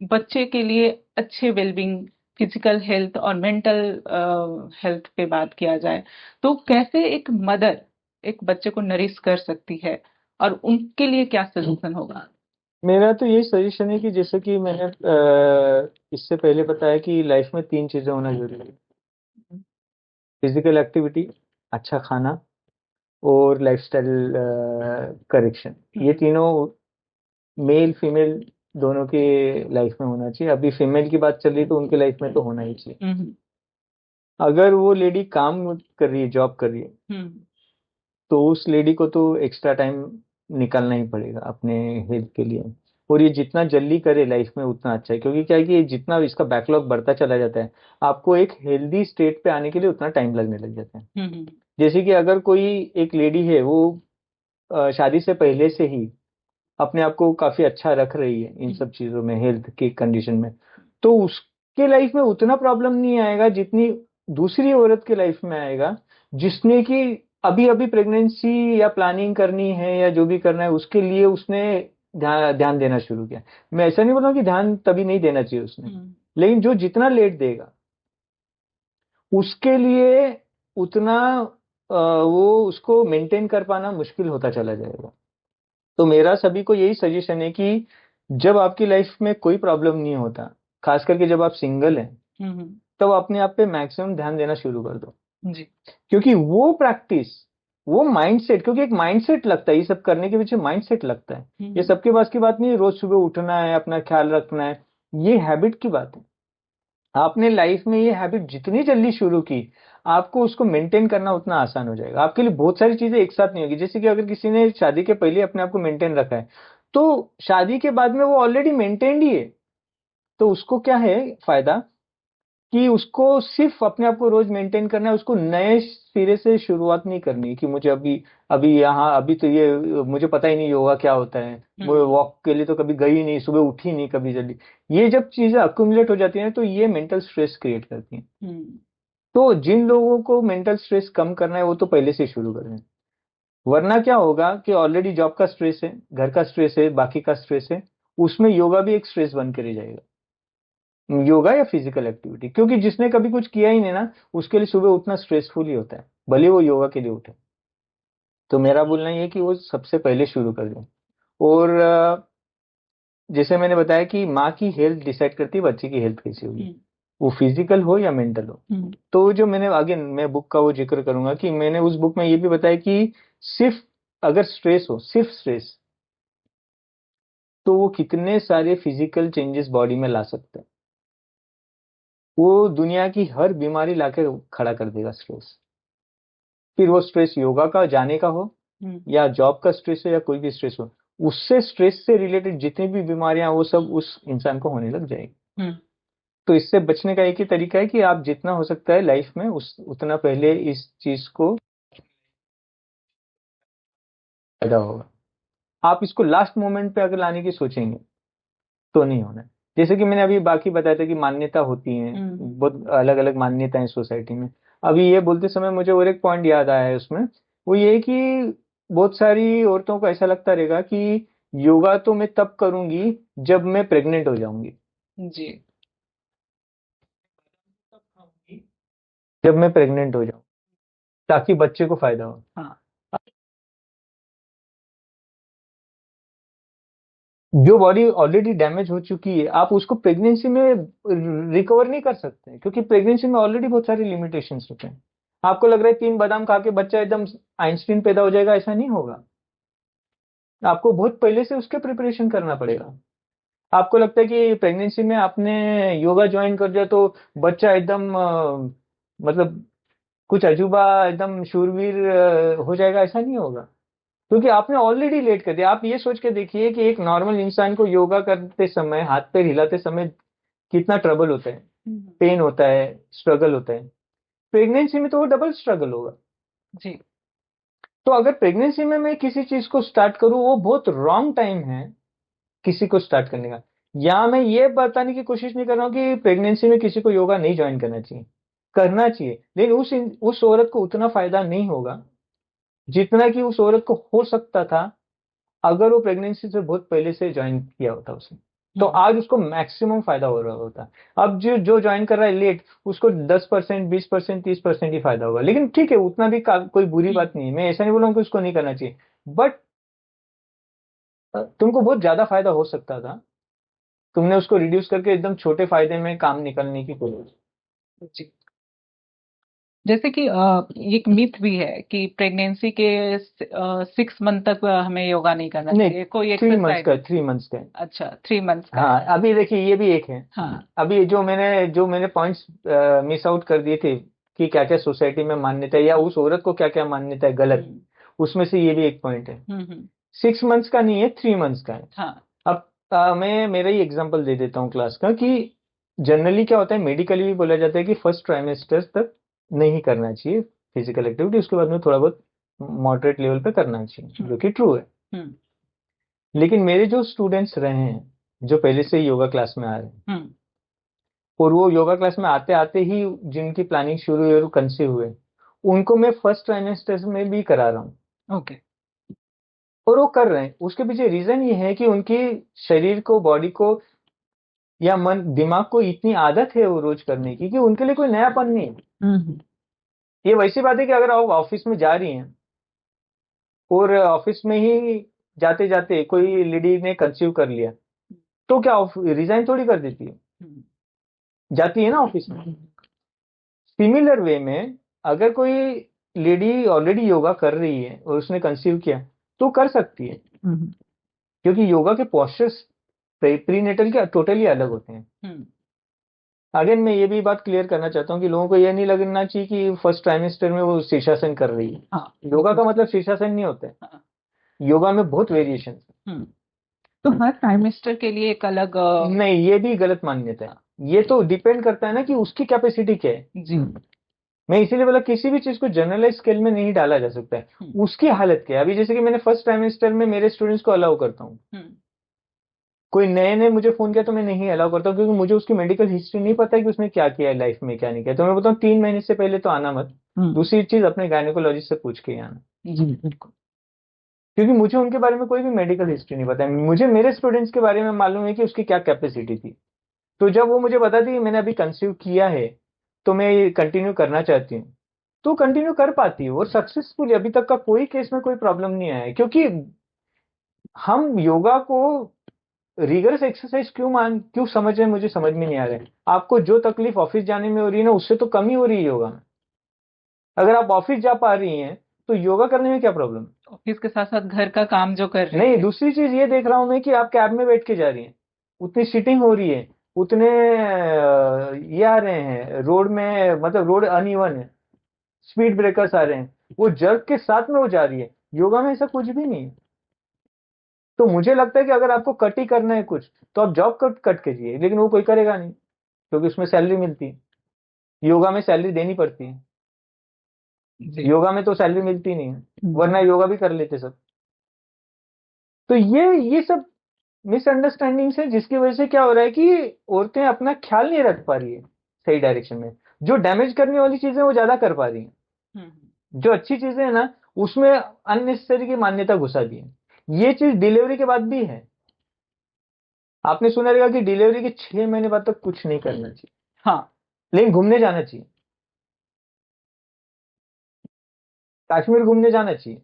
बच्चे के लिए अच्छे वेलबींग, फिजिकल हेल्थ और मेंटल हेल्थ पे बात किया जाए तो कैसे एक मदर एक बच्चे को नरिश कर सकती है और उनके लिए क्या सोल्यूशन होगा? मेरा तो यही सजेशन है कि जैसे कि मैंने इससे पहले बताया कि लाइफ में तीन चीजें होना जरूरी है। फिजिकल एक्टिविटी, अच्छा खाना, और लाइफस्टाइल करेक्शन। ये तीनों मेल फीमेल दोनों के लाइफ में होना चाहिए। अभी फीमेल की बात चल रही है तो उनके लाइफ में तो होना ही चाहिए। हम्म। अगर वो लेडी काम कर रही है, जॉब कर रही है, हम्म। तो उस लेडी को तो एक्स्ट्रा टाइम निकालना ही पड़ेगा अपने हेल्थ के लिए। और ये जितना जल्दी करे लाइफ में उतना अच्छा है, क्योंकि क्या है कि ये जितना इसका बैकलॉग बढ़ता चला जाता है आपको एक हेल्दी स्टेट पे आने के लिए उतना टाइम लगने लग जाता है। हम्म। जैसे कि अगर कोई एक लेडी है वो शादी से पहले से ही अपने आप को काफी अच्छा रख रही है इन सब चीजों में, हेल्थ की कंडीशन में, तो उसके लाइफ में उतना प्रॉब्लम नहीं आएगा जितनी दूसरी औरत के लाइफ में आएगा जिसने कि अभी अभी प्रेगनेंसी या प्लानिंग करनी है या जो भी करना है उसके लिए उसने ध्यान देना शुरू किया। मैं ऐसा नहीं बोल रहा हूँ कि ध्यान तभी नहीं देना चाहिए उसने, लेकिन जो जितना लेट देगा उसके लिए उतना वो उसको मेंटेन कर पाना मुश्किल होता चला जाएगा। तो मेरा सभी को यही सजेशन है कि जब आपकी लाइफ में कोई प्रॉब्लम नहीं होता, खास करके जब आप सिंगल हैं, हम्म। तब अपने आप पे मैक्सिमम ध्यान देना शुरू कर दो। जी। क्योंकि वो प्रैक्टिस, वो माइंडसेट, क्योंकि एक माइंडसेट लगता है, ये सब करने के पीछे माइंडसेट लगता है। ये सबके पास की बात नहीं है, रोज सुबह उठना है, अपना ख्याल रखना है, ये हैबिट की बात है। आपने लाइफ में ये हैबिट जितनी जल्दी शुरू की, आपको उसको मेंटेन करना उतना आसान हो जाएगा। आपके लिए बहुत सारी चीजें एक साथ नहीं होगी। जैसे कि अगर किसी ने शादी के पहले अपने आप को मेंटेन रखा है, तो शादी के बाद में वो ऑलरेडी मेंटेन्ड ही है। तो उसको क्या है फायदा, कि उसको सिर्फ अपने आप को रोज मेंटेन करना है, उसको नए सिरे से शुरुआत नहीं करनी है कि मुझे अभी अभी यहाँ अभी तो ये मुझे पता ही नहीं योगा क्या होता है, वो वॉक के लिए तो कभी गई नहीं, सुबह उठी नहीं कभी जल्दी। ये जब चीजें अक्यूमुलेट हो जाती हैं तो ये मेंटल स्ट्रेस क्रिएट करती हैं। तो जिन लोगों को मेंटल स्ट्रेस कम करना है वो तो पहले से शुरू कर दें, वरना क्या होगा कि ऑलरेडी जॉब का स्ट्रेस है, घर का स्ट्रेस है, बाकी का स्ट्रेस है, उसमें योगा भी एक स्ट्रेस बन कर रह जाएगा। योगा या फिजिकल एक्टिविटी, क्योंकि जिसने कभी कुछ किया ही नहीं ना, उसके लिए सुबह उठना स्ट्रेसफुल ही होता है, भले वो योगा के लिए उठे। तो मेरा बोलना ये है कि वो सबसे पहले शुरू कर दें। और जैसे मैंने बताया कि माँ की हेल्थ डिसाइड करती है बच्चे की हेल्थ कैसी होगी, वो फिजिकल हो या मेंटल हो। तो जो मैंने आगे मैं बुक का वो जिक्र करूंगा कि मैंने उस बुक में ये भी बताया कि सिर्फ अगर स्ट्रेस हो, सिर्फ स्ट्रेस, तो वो कितने सारे फिजिकल चेंजेस बॉडी में ला सकता है। वो दुनिया की हर बीमारी लाके खड़ा कर देगा स्ट्रेस। फिर वो स्ट्रेस योगा का जाने का हो, या जॉब का स्ट्रेस हो, या कोई भी स्ट्रेस हो, उससे स्ट्रेस से रिलेटेड जितनी भी बीमारियां वो सब उस इंसान को होने लग जाएगी। तो इससे बचने का एक ही तरीका है कि आप जितना हो सकता है लाइफ में उस उतना पहले इस चीज को फायदा होगा। आप इसको लास्ट मोमेंट पे अगर लाने की सोचेंगे तो नहीं होना है। जैसे कि मैंने अभी बाकी बताया था कि मान्यता होती हैं, बहुत अलग अलग मान्यताएं सोसाइटी में। अभी ये बोलते समय मुझे और एक पॉइंट याद आया है उसमें, वो ये कि बहुत सारी औरतों को ऐसा लगता रहेगा कि योगा तो मैं तब करूंगी जब मैं प्रेग्नेंट हो जाऊंगी, जी। जब मैं प्रेग्नेंट हो जाऊं, ताकि बच्चे को फायदा हो। हाँ। जो बॉडी ऑलरेडी डैमेज हो चुकी है, आप उसको प्रेगनेंसी में रिकवर नहीं कर सकते, क्योंकि प्रेगनेंसी में ऑलरेडी बहुत सारे लिमिटेशंस होते हैं। आपको लग रहा है 3 बादाम खा के बच्चा एकदम आइंस्टीन पैदा हो जाएगा, ऐसा नहीं होगा। आपको बहुत पहले से उसके प्रिपरेशन करना पड़ेगा। आपको लगता है कि प्रेगनेंसी में आपने योगा ज्वाइन कर दिया तो बच्चा एकदम मतलब कुछ अजूबा एकदम शूरवीर हो जाएगा, ऐसा नहीं होगा। क्योंकि आपने ऑलरेडी लेट कर दिया। आप ये सोच के देखिए कि एक नॉर्मल इंसान को योगा करते समय, हाथ पैर हिलाते समय कितना ट्रबल होता है, पेन होता है, स्ट्रगल होता है। प्रेगनेंसी में तो वो डबल स्ट्रगल होगा। जी। तो अगर प्रेगनेंसी में मैं किसी चीज को स्टार्ट करूं, वो बहुत रॉन्ग टाइम है किसी को स्टार्ट करने का। या मैं ये बताने की कोशिश नहीं कर रहा हूँ कि प्रेगनेंसी में किसी को योगा नहीं ज्वाइन करना चाहिए, करना चाहिए, लेकिन उस औरत को उतना फायदा नहीं होगा जितना कि उस औरत को हो सकता था अगर वो प्रेगनेंसी से बहुत पहले से ज्वाइन किया होता उसने। तो आज उसको मैक्सिमम फायदा हो रहा होता। अब जो जो ज्वाइन कर रहा है लेट, उसको 10%, 20%, 30% ही फायदा होगा। लेकिन ठीक है, उतना भी कोई बुरी बात नहीं है, मैं ऐसा नहीं बोल रहा हूँ कि उसको नहीं करना चाहिए, बट तुमको बहुत ज्यादा फायदा हो सकता था। तुमने उसको रिड्यूस करके एकदम छोटे फायदे में काम निकलने की कोशिश। जी। जैसे कि एक मिथ भी है कि प्रेगनेंसी के 6 मंथ तक हमें योगा नहीं करना नहीं, चाहिए, कोई 3 मंथ्स का, एक्सरसाइज। 3 मंथ्स का है। अच्छा, 3 मंथ्स का है। हाँ, अभी देखिए ये भी एक है। हाँ। अभी जो मैंने पॉइंट्स मिस आउट कर दिए थे कि क्या क्या सोसाइटी में मान्यता है या उस औरत को क्या क्या मान्यता है गलत, उसमें से ये भी एक पॉइंट है। 6 मंथ्स का नहीं है, 3 मंथ्स का है। हाँ। अब मैं मेरा ही एग्जांपल दे देता हूँ क्लास का कि जनरली क्या होता है, मेडिकली भी बोला जाता है कि फर्स्ट ट्राइमेस्टर तक नहीं करना चाहिए फिजिकल एक्टिविटी, उसके बाद में थोड़ा बहुत मॉडरेट लेवल पे करना चाहिए, जो कि ट्रू है। लेकिन मेरे जो स्टूडेंट्स रहे हैं, जो पहले से ही योगा क्लास में आ रहे हैं, और वो योगा क्लास में आते आते ही जिनकी प्लानिंग शुरू हुई और कंसीव हुए, उनको मैं फर्स्ट ट्राइमेस्टर में भी करा रहा हूँ। ओके। और वो कर रहे हैं, उसके पीछे रीजन ये है कि उनकी शरीर को, बॉडी को या मन दिमाग को इतनी आदत है वो रोज करने की कि उनके लिए कोई नयापन नहीं है। हम्म ये वैसी बात है कि अगर आप ऑफिस में जा रही हैं और ऑफिस में ही जाते जाते कोई लेडी ने कंसीव कर लिया, तो क्या रिजाइन थोड़ी कर देती है, हम्म जाती है ना ऑफिस में। सिमिलर वे में अगर कोई लेडी ऑलरेडी योगा कर रही है और उसने कंसीव किया तो कर सकती है, हम्म क्योंकि योगा के पोस्चर्स प्रीनेटल के टोटली अलग होते हैं। हम्म अगेन मैं ये भी बात क्लियर करना चाहता हूँ कि लोगों को ये नहीं लगना चाहिए कि फर्स्ट ट्राइमेस्टर में वो शीर्षासन कर रही है। हाँ योगा का मतलब शीर्षासन नहीं होता है, हाँ योगा में बहुत वेरिएशन है। हम्म तो हर ट्राइमेस्टर के लिए एक अलग नहीं, ये भी गलत मान्यता है। ये तो डिपेंड करता है ना कि उसकी कैपेसिटी क्या है। जी मैं इसीलिए बोला किसी भी चीज को जनरलाइज स्केल में नहीं डाला जा सकता है, हम्म उसकी हालत क्या है। अभी जैसे कि मैंने फर्स्ट ट्राइमेस्टर में मेरे स्टूडेंट्स को अलाउ करता हूँ, हम्म कोई नए नए मुझे फोन किया तो मैं नहीं अलाउ करता हूँ, क्योंकि मुझे उसकी मेडिकल हिस्ट्री नहीं पता है कि उसने क्या किया है लाइफ में, क्या नहीं किया। तो मैं बोलता हूँ 3 महीने से पहले तो आना मत। दूसरी चीज अपने गायनेकोलॉजिस्ट से पूछ के ही आना, जी बिल्कुल क्योंकि मुझे उनके बारे में कोई भी मेडिकल हिस्ट्री नहीं पता है। मुझे मेरे स्टूडेंट्स के बारे में मालूम है कि उसकी क्या कैपेसिटी थी। तो जब वो मुझे बताती है मैंने अभी कंसीव किया है तो मैं ये कंटिन्यू करना चाहती हूँ, तो कंटिन्यू कर पाती है और सक्सेसफुली। अभी तक का कोई केस में कोई प्रॉब्लम नहीं आया है, क्योंकि हम योगा को रिगरस एक्सरसाइज क्यों समझ रहे हैं, मुझे समझ में नहीं आ रहा है। आपको जो तकलीफ ऑफिस जाने में हो रही है ना, उससे तो कम ही हो रही है योगा में। अगर आप ऑफिस जा पा रही हैं तो योगा करने में क्या प्रॉब्लम है। ऑफिस के साथ साथ घर का काम जो कर रही नहीं, है दूसरी चीज ये देख रहा हूं मैं कि आप कैब में बैठ के जा रही हैं, उतनी सीटिंग हो रही है, उतने ये आ रहे हैं रोड में, मतलब रोड अनइवन है, स्पीड ब्रेकर्स आ रहे हैं, वो जर्क के साथ में वो जा रही है। योगा में ऐसा कुछ भी नहीं है। तो मुझे लगता है कि अगर आपको कट ही करना है कुछ, तो आप जॉब कट कट कीजिए, लेकिन वो कोई करेगा नहीं, क्योंकि उसमें सैलरी मिलती है। योगा में सैलरी देनी पड़ती है, जी योगा में तो सैलरी मिलती नहीं है, वरना योगा भी कर लेते सब। तो ये सब मिसअंडरस्टैंडिंग्स है, जिसकी वजह से क्या हो रहा है कि औरतें अपना ख्याल नहीं रख पा रही है सही डायरेक्शन में। जो डैमेज करने वाली चीजें वो ज्यादा कर पा रही है, हम्म जो अच्छी चीजें है ना उसमें अननेसेसरी की मान्यता घुसा दी है। ये चीज डिलीवरी के बाद भी है। आपने सुना रहेगा कि डिलीवरी के 6 महीने बाद तक कुछ नहीं करना चाहिए, हाँ लेकिन घूमने जाना चाहिए, कश्मीर घूमने जाना चाहिए,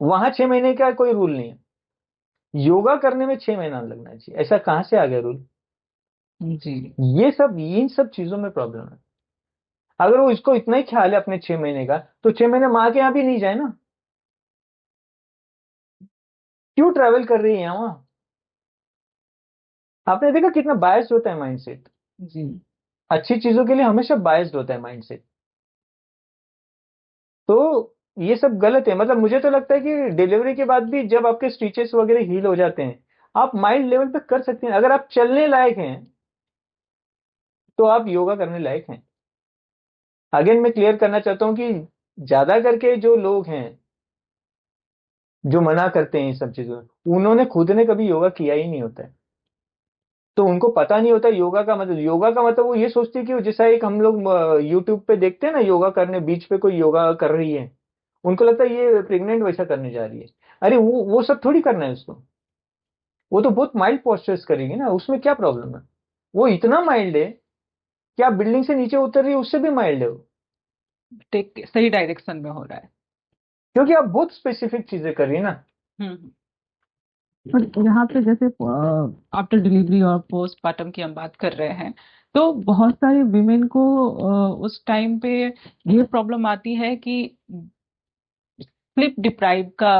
वहां 6 महीने का कोई रूल नहीं है। योगा करने में 6 महीना लगना चाहिए, ऐसा कहां से आ गया रूल। जी ये सब इन सब चीजों में प्रॉब्लम है। अगर वो इसको इतना ही ख्याल है अपने 6 महीने का, तो 6 महीने माँ के यहाँ भी नहीं जाए ना, क्यों ट्रैवल कर रही है वहां। आपने देखा कितना बायस्ड होता है माइंडसेट। जी अच्छी चीजों के लिए हमेशा बायस्ड होता है माइंडसेट। तो ये सब गलत है। मतलब मुझे तो लगता है कि डिलीवरी के बाद भी जब आपके स्टिचेस वगैरह हील हो जाते हैं, आप माइल्ड लेवल पे कर सकते हैं। अगर आप चलने लायक हैं तो आप योगा करने लायक हैं। अगेन मैं क्लियर करना चाहता हूं कि ज्यादा करके जो लोग हैं जो मना करते हैं इन सब चीजों, उन्होंने खुद ने कभी योगा किया ही नहीं होता है, तो उनको पता नहीं होता योगा का मतलब। योगा का मतलब वो ये सोचते हैं कि जैसा एक हम लोग यूट्यूब पे देखते हैं ना, योगा करने बीच पे कोई योगा कर रही है, उनको लगता है ये प्रेग्नेंट वैसा करने जा रही है। अरे वो सब थोड़ी करना है उसको। वो तो बहुत माइल्ड पोस्चर्स करेगी ना, उसमें क्या प्रॉब्लम है। वो इतना माइल्ड है कि आप बिल्डिंग से नीचे उतर रही है उससे भी माइल्ड है वो, टेक सही डायरेक्शन में हो रहा है क्योंकि आप बहुत स्पेसिफिक चीजें कर रही है ना। हम्म पर यहाँ पे जैसे आफ्टर डिलीवरी और पोस्टमार्टम की हम बात कर रहे हैं तो बहुत सारे विमेन को उस टाइम पे ये प्रॉब्लम आती है कि स्लीप डिप्राइव का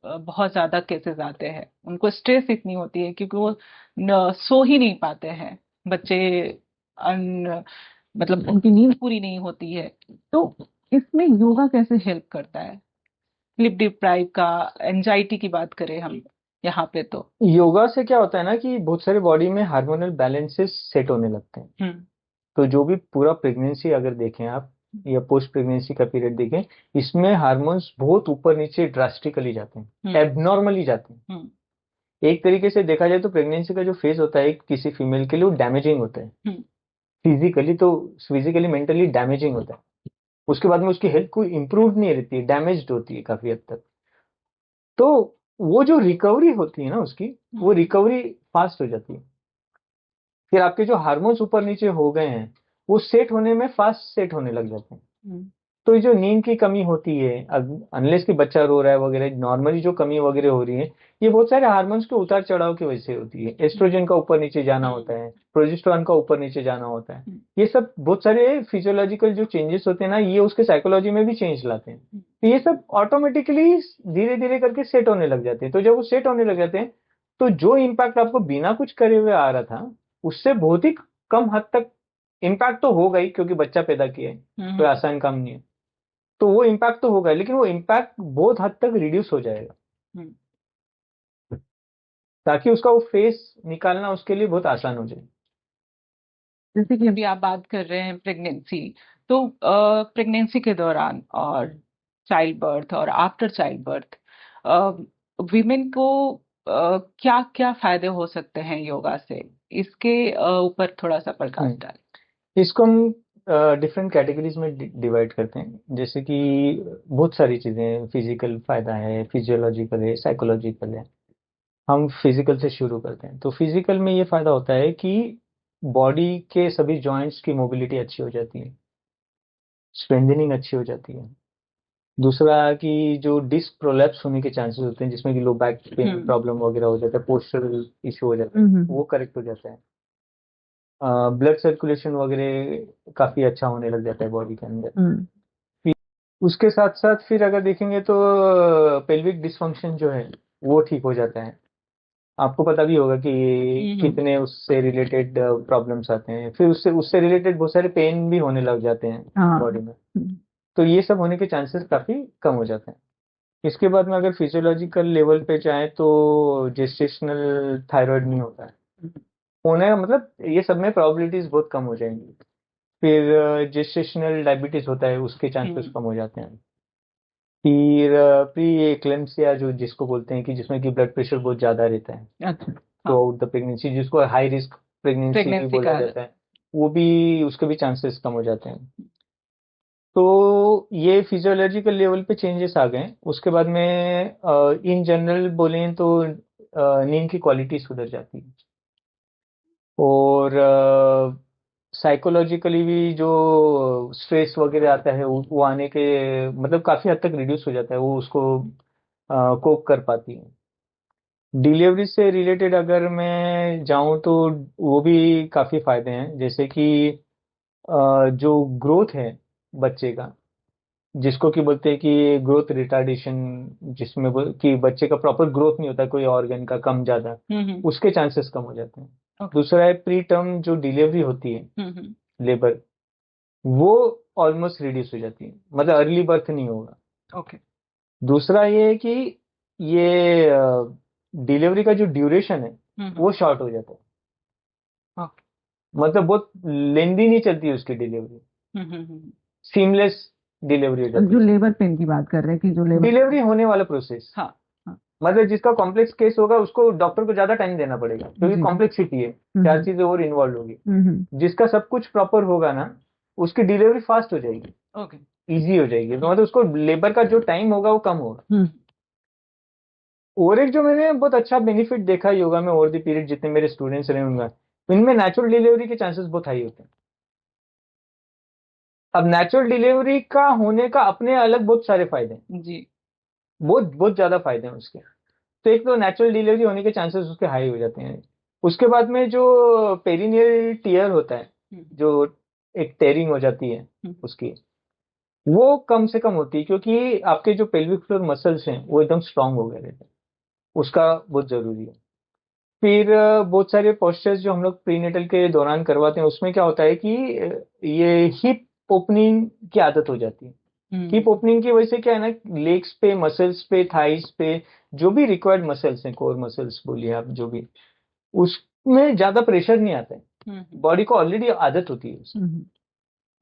बहुत ज्यादा केसेस आते हैं उनको स्ट्रेस इतनी होती है क्योंकि वो सो ही नहीं पाते हैं बच्चे मतलब उनकी नींद पूरी नहीं होती है तो इसमें योगा कैसे हेल्प करता है स्लीप डिप्राइव का एंजाइटी की बात करें हम यहाँ पे तो योगा से क्या होता है ना कि बहुत सारे बॉडी में हार्मोनल बैलेंसेस सेट होने लगते हैं। हम्म तो जो भी पूरा प्रेगनेंसी अगर देखें आप, या पोस्ट प्रेगनेंसी का पीरियड देखें, इसमें हार्मोन्स बहुत ऊपर नीचे ड्रास्टिकली जाते हैं, हम्म एबनॉर्मली जाते हैं। हम्म एक तरीके से देखा जाए तो प्रेगनेंसी का जो फेज होता है किसी फीमेल के लिए वो डैमेजिंग होता है। हम्म फिजिकली मेंटली डैमेजिंग होता है। उसके बाद में उसकी हेल्थ कोई इंप्रूव नहीं रहती है, डैमेज्ड होती है काफी हद तक। तो वो जो रिकवरी होती है ना उसकी, वो रिकवरी फास्ट हो जाती है। फिर आपके जो हार्मोन्स ऊपर नीचे हो गए हैं वो सेट होने में फास्ट सेट होने लग जाते हैं। हम्म, तो ये जो नींद की कमी होती है, अनलेस कि बच्चा रो रहा है वगैरह, नॉर्मली जो कमी वगैरह हो रही है, ये बहुत सारे हार्मोन्स के उतार चढ़ाव की वजह से होती है। एस्ट्रोजन का ऊपर नीचे जाना होता है, प्रोजेस्टेरॉन का ऊपर नीचे जाना होता है। ये सब बहुत सारे फिजियोलॉजिकल जो चेंजेस होते हैं ना, ये उसके साइकोलॉजी में भी चेंज लाते हैं। तो ये सब ऑटोमेटिकली धीरे धीरे करके सेट होने लग जाते हैं। तो जब वो सेट होने लग जाते हैं, तो जो इम्पैक्ट आपको बिना कुछ करे हुए आ रहा था, उससे बहुत ही कम हद तक इम्पैक्ट तो होगा ही, क्योंकि बच्चा पैदा किया है, कोई आसान काम नहीं है। तो वो इम्पैक्ट तो होगा, लेकिन वो इम्पैक्ट बहुत हद तक रिड्यूस हो जाएगा, हम्म। ताकि उसका वो फेस निकालना उसके लिए बहुत आसान हो जाए। जैसे कि अभी आप बात कर रहे हैं प्रेगनेंसी, तो प्रेगनेंसी के दौरान और चाइल्ड बर्थ और आफ्टर चाइल्ड बर्थ वीमेन को क्या क्या फायदे हो सकते हैं योगा से, इसके ऊपर थोड़ा सा प्रकाश डालें। इसको हम डिफरेंट कैटेगरीज में डिवाइड करते हैं। जैसे कि बहुत सारी चीजें, फिजिकल फायदा है, फिजियोलॉजिकल है, साइकोलॉजिकल है। हम फिजिकल से शुरू करते हैं। तो फिजिकल में ये फायदा होता है कि बॉडी के सभी जॉइंट्स की मोबिलिटी अच्छी हो जाती है, स्ट्रेंथनिंग अच्छी हो जाती है। दूसरा कि जो डिस्क प्रोलैप्स होने के चांसेस होते हैं, जिसमें कि लो बैक पेन प्रॉब्लम वगैरह हो जाता है, पोस्चरल इशू हो जाता है, वो करेक्ट हो जाता है। ब्लड सर्कुलेशन वगैरह काफी अच्छा होने लग जाता है बॉडी के अंदर। फिर उसके साथ साथ फिर अगर देखेंगे तो पेल्विक डिसफंक्शन जो है वो ठीक हो जाता है। आपको पता भी होगा कि कितने उससे रिलेटेड प्रॉब्लम्स आते हैं, फिर उससे उससे रिलेटेड बहुत सारे पेन भी होने लग जाते हैं बॉडी में। तो ये सब होने के चांसेस काफी कम हो जाते हैं। इसके बाद में अगर फिजियोलॉजिकल लेवल पे जाए तो जेस्टेशनल थायराइड नहीं होता है, होने का मतलब ये सब में प्रोबेबिलिटीज बहुत कम हो जाएंगी। फिर जेस्टेशनल डायबिटीज होता है, उसके चांसेस कम हो जाते हैं। फिर प्री एक्लेम्सिया जो जिसको बोलते हैं, कि जिसमें कि ब्लड प्रेशर बहुत ज्यादा रहता है अच्छा, थ्रू आउट द प्रेगनेंसी, जिसको हाई रिस्क प्रेगनेंसी भी प्रेगनेंसी बोला का जाता है, वो भी, उसके भी चांसेस कम हो जाते हैं। तो ये फिजियोलॉजिकल लेवल पे चेंजेस आ गए। उसके बाद में इन जनरल बोलें तो नींद की क्वालिटी सुधर जाती है। और साइकोलॉजिकली भी जो स्ट्रेस वगैरह आता है, वो आने के मतलब काफी हद तक रिड्यूस हो जाता है, वो उसको कोप कर पाती है। डिलीवरी से रिलेटेड अगर मैं जाऊं तो वो भी काफी फायदे हैं। जैसे कि जो ग्रोथ है बच्चे का, जिसको कि बोलते हैं कि ग्रोथ रिटार्डेशन, जिसमें कि बच्चे का प्रॉपर ग्रोथ नहीं होता, कोई ऑर्गन का कम ज्यादा, उसके चांसेस कम हो जाते हैं। दूसरा है प्री टर्म जो डिलीवरी होती है, लेबर, वो ऑलमोस्ट रिड्यूस हो जाती है, मतलब अर्ली बर्थ नहीं होगा। ओके। दूसरा ये है कि ये डिलीवरी का जो ड्यूरेशन है वो शॉर्ट हो जाता है, ओके। मतलब बहुत लेंदी नहीं चलती है उसकी डिलीवरी, सीमलेस डिलीवरी हो जाती जो है। लेबर पेन की बात कर रहे हैं कि जो लेबर डिलीवरी होने वाला प्रोसेस, हाँ, हाँ, मतलब जिसका कॉम्प्लेक्स केस होगा उसको डॉक्टर को ज्यादा टाइम देना पड़ेगा, क्योंकि कॉम्प्लेक्सिटी है, चार चीजें और इन्वॉल्व होगी। जिसका सब कुछ प्रॉपर होगा ना, उसकी डिलीवरी फास्ट हो जाएगी, ओके, इजी हो जाएगी। तो मतलब उसको लेबर का जो टाइम होगा वो कम होगा। और एक जो मैंने बहुत अच्छा बेनिफिट देखा योगा में ओवर द पीरियड, जितने मेरे स्टूडेंट्स रहे उनका, इनमें नेचुरल डिलीवरी के चांसेस बहुत हाई होते हैं। अब नेचुरल डिलीवरी का होने का अपने अलग बहुत सारे फायदे हैं, जी, बहुत बहुत ज्यादा फायदे हैं उसके। तो एक तो नेचुरल डिलीवरी होने के चांसेस उसके हाई हो जाते हैं। उसके बाद में जो पेरिनियल टीयर होता है, जो एक टेयरिंग हो जाती है उसकी, वो कम से कम होती है, क्योंकि आपके जो पेल्विक फ्लोर मसल्स हैं वो एकदम स्ट्रांग हो गए रहते हैं, उसका बहुत जरूरी है। फिर बहुत सारे पोस्चर्स जो हम लोग प्रीनेटल के दौरान करवाते हैं, उसमें क्या होता है कि ये हिप ओपनिंग की आदत हो जाती है। हिप ओपनिंग की वजह से क्या है ना, लेग्स पे, मसल्स पे, थाइस पे, जो भी रिक्वायर्ड मसल्स हैं, कोर मसल्स बोलिए आप, जो भी, उसमें ज्यादा प्रेशर नहीं आता है, बॉडी को ऑलरेडी आदत होती है उससे।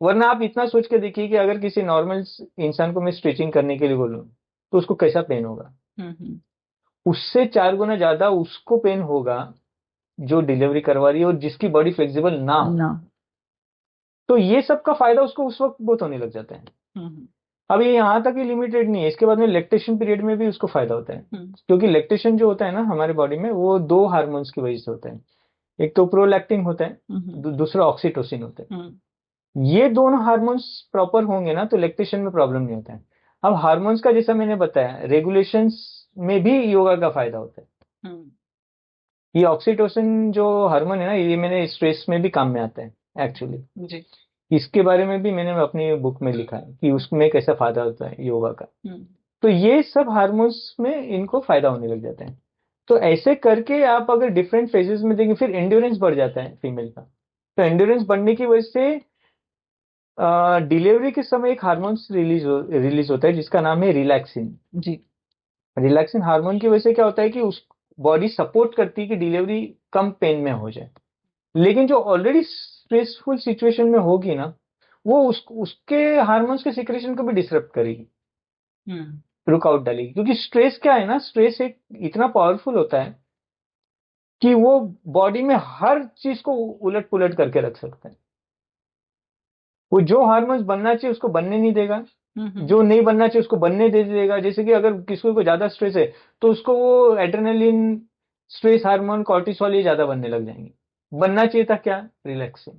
वरना आप इतना सोच के देखिए कि अगर किसी नॉर्मल इंसान को मैं स्ट्रेचिंग करने के लिए बोलूँ तो उसको कैसा पेन होगा, उससे 4 गुना ज्यादा उसको पेन होगा जो डिलीवरी करवा रही है और जिसकी बॉडी फ्लेक्सिबल ना हो। तो ये सब का फायदा उसको उस वक्त बहुत होने लग जाता है। अब ये यहाँ तक ही लिमिटेड नहीं है, इसके बाद में लैक्टेशन पीरियड में भी उसको फायदा होता है, क्योंकि लैक्टेशन जो होता है ना हमारे बॉडी में, वो 2 हार्मोन्स की वजह से होता है। एक तो प्रोलैक्टिन होता है, दूसरा ऑक्सीटोसिन होता है। ये दोनों हार्मोन्स प्रॉपर होंगे ना तो लैक्टेशन में प्रॉब्लम नहीं होता है। अब हार्मोन्स का जैसा मैंने बताया रेगुलेशंस में भी योगा का फायदा होता है। हम्म, ये ऑक्सीटोसिन जो हार्मोन है ना ये मैंने स्ट्रेस में भी काम में आता है एक्चुअली। जी। इसके बारे में भी मैंने अपनी बुक में लिखा है कि उसमें कैसा फायदा होता है योगा का। हम्म, तो ये सब हार्मोन्स में इनको फायदा होने लग जाता है। तो ऐसे करके आप अगर डिफरेंट फेजेस में देखें फिर एंड्योरेंस बढ़ जाता है फीमेल का। तो एंड्योरेंस बढ़ने की वजह से डिलीवरी के समय एक हार्मोन्स रिलीज होता है जिसका नाम है रिलैक्सिन। जी। रिलैक्सिन हार्मोन की वजह से क्या होता है कि उस बॉडी सपोर्ट करती है कि डिलीवरी कम पेन में हो जाए। लेकिन जो ऑलरेडी स्ट्रेसफुल सिचुएशन में होगी ना वो उसके हार्मोन्स के सिक्रेशन को भी डिसरप्ट करेगी, हम्म, रुकावट डालेगी। क्योंकि स्ट्रेस क्या है ना, स्ट्रेस एक इतना पावरफुल होता है कि वो बॉडी में हर चीज को उलट पुलट करके रख सकता है। वो जो हार्मोन्स बनना चाहिए उसको बनने नहीं देगा, हम्म, जो नहीं बनना चाहिए उसको बनने दे देगा। जैसे कि अगर किसी को ज्यादा स्ट्रेस है तो उसको वो एड्रेनलिन, स्ट्रेस हार्मोन, कॉर्टिसोल ये ज्यादा बनने लग जाएंगे। बनना चाहिए था क्या, रिलैक्सिंग।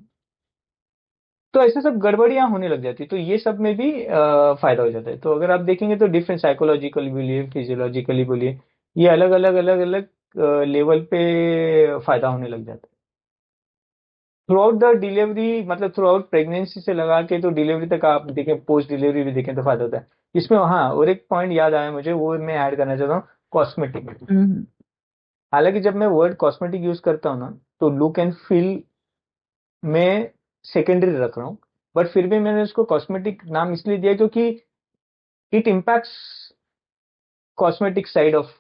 तो ऐसे सब गड़बड़ियां होने लग जाती है। तो ये सब में भी फायदा हो जाता है। तो अगर आप देखेंगे तो डिफरेंट साइकोलॉजिकली बोलिए, फिजियोलॉजिकली बोलिए, ये अलग अलग अलग अलग लेवल पे फायदा होने लग जाता है। थ्रू आउट द डिलीवरी मतलब थ्रू आउट प्रेगनेंसी से लगा के तो डिलीवरी तक आप देखें, पोस्ट डिलीवरी भी देखें तो फायदा होता है इसमें। हाँ, और एक पॉइंट याद आया मुझे, वो मैं ऐड करना चाहता हूँ, कॉस्मेटिक। हम्म, हालांकि जब मैं वर्ड कॉस्मेटिक यूज करता हूँ ना तो लुक एंड फील में सेकेंडरी रख रहा हूँ, बट फिर भी मैंने उसको कॉस्मेटिक नाम इसलिए दिया क्योंकि it impacts cosmetic side of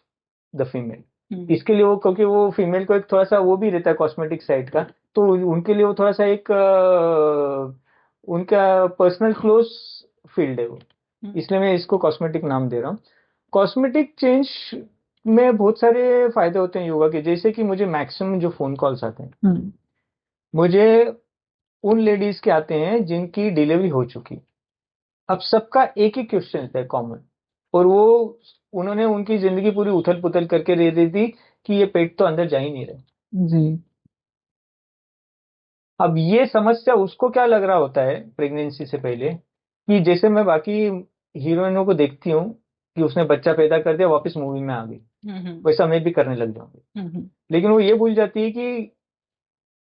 the female. इसके लिए वो, क्योंकि वो फीमेल को एक थोड़ा सा वो भी रहता है कॉस्मेटिक साइड का, तो उनके लिए वो थोड़ा सा एक उनका पर्सनल क्लोज फील्ड है वो। इसलिए मैं इसको कॉस्मेटिक नाम दे रहा हूँ। कॉस्मेटिक चेंज में बहुत सारे फायदे होते हैं योगा के। जैसे कि मुझे मैक्सिमम जो फोन कॉल्स आते हैं, हम्म, मुझे उन लेडीज के आते हैं जिनकी डिलीवरी हो चुकी। अब सबका एक ही क्वेश्चन है कॉमन, और वो उन्होंने उनकी जिंदगी पूरी उथल पुथल करके दे दी थी कि ये पेट तो अंदर जा ही नहीं रहा। जी। अब ये समस्या उसको क्या लग रहा होता है प्रेगनेंसी से पहले, कि जैसे मैं बाकी हीरोइनों को देखती हूँ कि उसने बच्चा पैदा कर दिया वापस मूवी में आ गई, वैसा मैं भी करने लग जाऊंगी। लेकिन वो ये भूल जाती है कि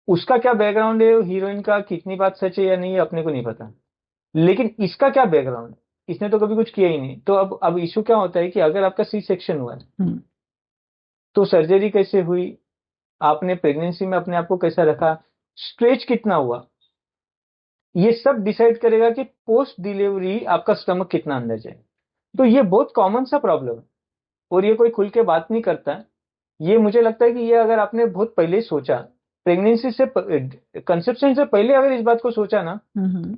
उसका क्या बैकग्राउंड है, हीरोइन का कितनी बात सच है या नहीं है अपने को नहीं पता, लेकिन इसका क्या बैकग्राउंड है, इसने तो कभी कुछ किया ही नहीं। तो अब इशू क्या होता है कि अगर आपका सी सेक्शन हुआ है हम्म, तो सर्जरी कैसे हुई, आपने प्रेगनेंसी में अपने आप को कैसा रखा, स्ट्रेच कितना हुआ, ये सब डिसाइड करेगा कि पोस्ट डिलीवरी आपका स्टमक कितना अंदर जाए। तो ये बहुत कॉमन सा प्रॉब्लम है और ये कोई खुल के बात नहीं करता है। ये मुझे लगता है कि ये अगर आपने बहुत पहले ही सोचा, प्रेगनेंसी से कंसेप्शन से पहले अगर इस बात को सोचा ना, हम्म,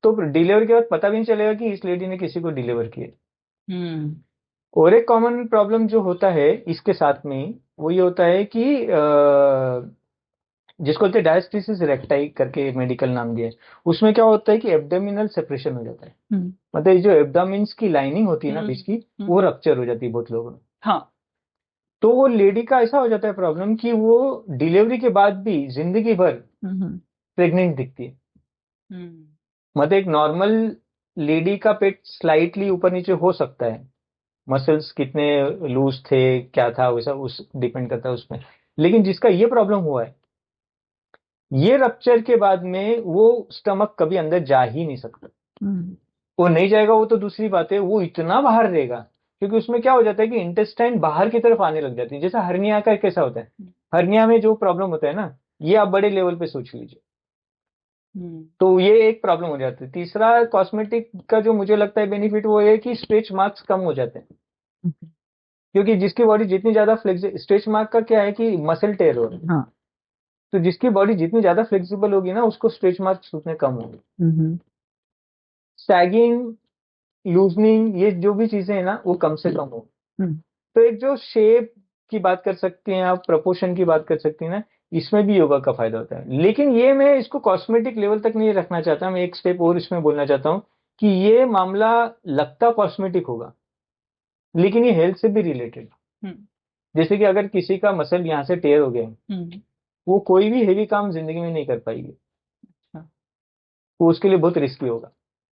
तो डिलीवरी के बाद पता भी नहीं चलेगा कि इस लेडी ने किसी को डिलीवर किया। हम्म, और एक कॉमन प्रॉब्लम जो होता है इसके साथ में वो ये होता है कि जिसको बोलते हैं डायस्टिसिस रेक्टाई करके मेडिकल नाम दिया है। उसमें क्या होता है कि एब्डोमिनल सेपरेशन हो जाता है। मतलब ये जो एब्डोमिन्स की लाइनिंग होती है ना बीच की, वो रप्चर हो जाती है बहुत लोगों में। हाँ। तो वो लेडी का ऐसा हो जाता है प्रॉब्लम कि वो डिलीवरी के बाद भी जिंदगी भर प्रेग्नेंट दिखती है। मतलब एक नॉर्मल लेडी का पेट स्लाइटली ऊपर नीचे हो सकता है, मसल्स कितने लूज थे क्या था वैसा उस डिपेंड करता है उसमें। लेकिन जिसका ये प्रॉब्लम हुआ है, ये रप्चर के बाद में वो स्टमक कभी अंदर जा ही नहीं सकता। वो नहीं जाएगा वो तो दूसरी बात है, वो इतना बाहर रहेगा क्योंकि उसमें क्या हो जाता है कि इंटेस्टाइन बाहर की तरफ आने लग जाती है। जैसा हर्निया का कैसा होता है, हर्निया में जो प्रॉब्लम होता है ना, ये आप बड़े लेवल पे सोच लीजिए। तो ये एक प्रॉब्लम हो जाती है। तीसरा कॉस्मेटिक का जो मुझे लगता है बेनिफिट वो है कि स्ट्रेच मार्क्स कम हो जाते हैं। क्योंकि जिसकी बॉडी जितनी ज्यादा फ्लेक्सिबल, स्ट्रेच मार्क का क्या है कि मसल टेयर हो रहा है, हाँ। तो जिसकी बॉडी जितनी ज्यादा फ्लेक्सिबल होगी ना उसको स्ट्रेच मार्क्स उतने कम होंगे। सैगिंग, लूजनिंग, ये जो भी चीजें हैं ना वो कम से कम हो। तो एक जो शेप की बात कर सकते हैं आप, प्रपोर्शन की बात कर सकते हैं ना, इसमें भी योगा का फायदा होता है। लेकिन ये मैं इसको कॉस्मेटिक लेवल तक नहीं रखना चाहता, मैं एक स्टेप और इसमें बोलना चाहता हूँ कि ये मामला लगता कॉस्मेटिक होगा लेकिन ये हेल्थ से भी रिलेटेड। जैसे कि अगर किसी का मसल यहाँ से टेयर हो गया, वो कोई भी हेवी काम जिंदगी में नहीं कर पाएगी। वो उसके लिए बहुत रिस्की होगा,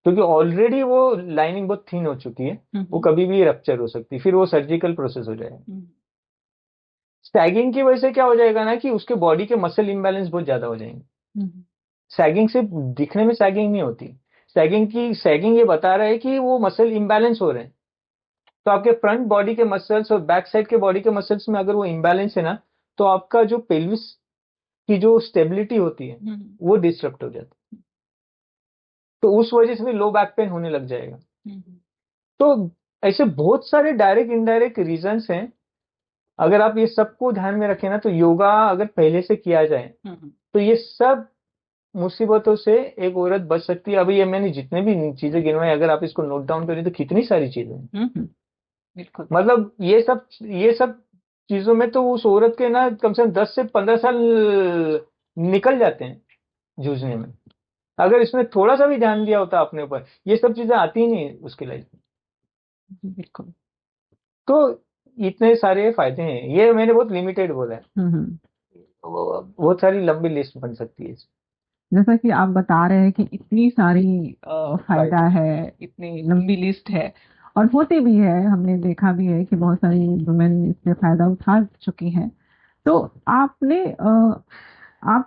क्योंकि ऑलरेडी वो लाइनिंग बहुत थिन हो चुकी है, वो कभी भी रप्चर हो सकती है, फिर वो सर्जिकल प्रोसेस हो जाएगा। सैगिंग की वजह से क्या हो जाएगा ना कि उसके बॉडी के मसल इम्बैलेंस बहुत ज्यादा हो जाएंगे। सैगिंग से दिखने में सैगिंग नहीं होती, सैगिंग ये बता रहा है कि वो मसल इम्बैलेंस हो रहे हैं। तो आपके फ्रंट बॉडी के मसल्स और बैक साइड के बॉडी के मसल्स में अगर वो इम्बैलेंस है ना, तो आपका जो पेल्विस की जो स्टेबिलिटी होती है वो डिस्टर्ब हो जाती है, तो उस वजह से भी लो बैक पेन होने लग जाएगा। तो ऐसे बहुत सारे डायरेक्ट इनडायरेक्ट रीजंस हैं। अगर आप ये सबको ध्यान में रखें ना, तो योगा अगर पहले से किया जाए तो ये सब मुसीबतों से एक औरत बच सकती है। अभी ये मैंने जितने भी चीजें गिनवाई, अगर आप इसको नोट डाउन करें तो कितनी सारी चीजें हैं। बिल्कुल। मतलब ये सब चीजों में तो उस औरत के ना कम से कम 10 से 15 साल निकल जाते हैं जूझने में। अगर इसमें थोड़ा सा भी ध्यान दिया होता अपने ऊपर, ये सब चीजें आती ही नहीं उसकी लाइफ में। बिल्कुल। तो इतने सारे फायदे हैं, ये मैंने बहुत लिमिटेड बोला है, बहुत सारी लंबी लिस्ट बन सकती है जैसा कि आप बता रहे हैं कि इतनी सारी फायदा है, इतनी लंबी लिस्ट है, और होती भी है, हमने देखा भी है कि बहुत सारी वुमेन इससे फायदा उठा चुकी हैं। तो आप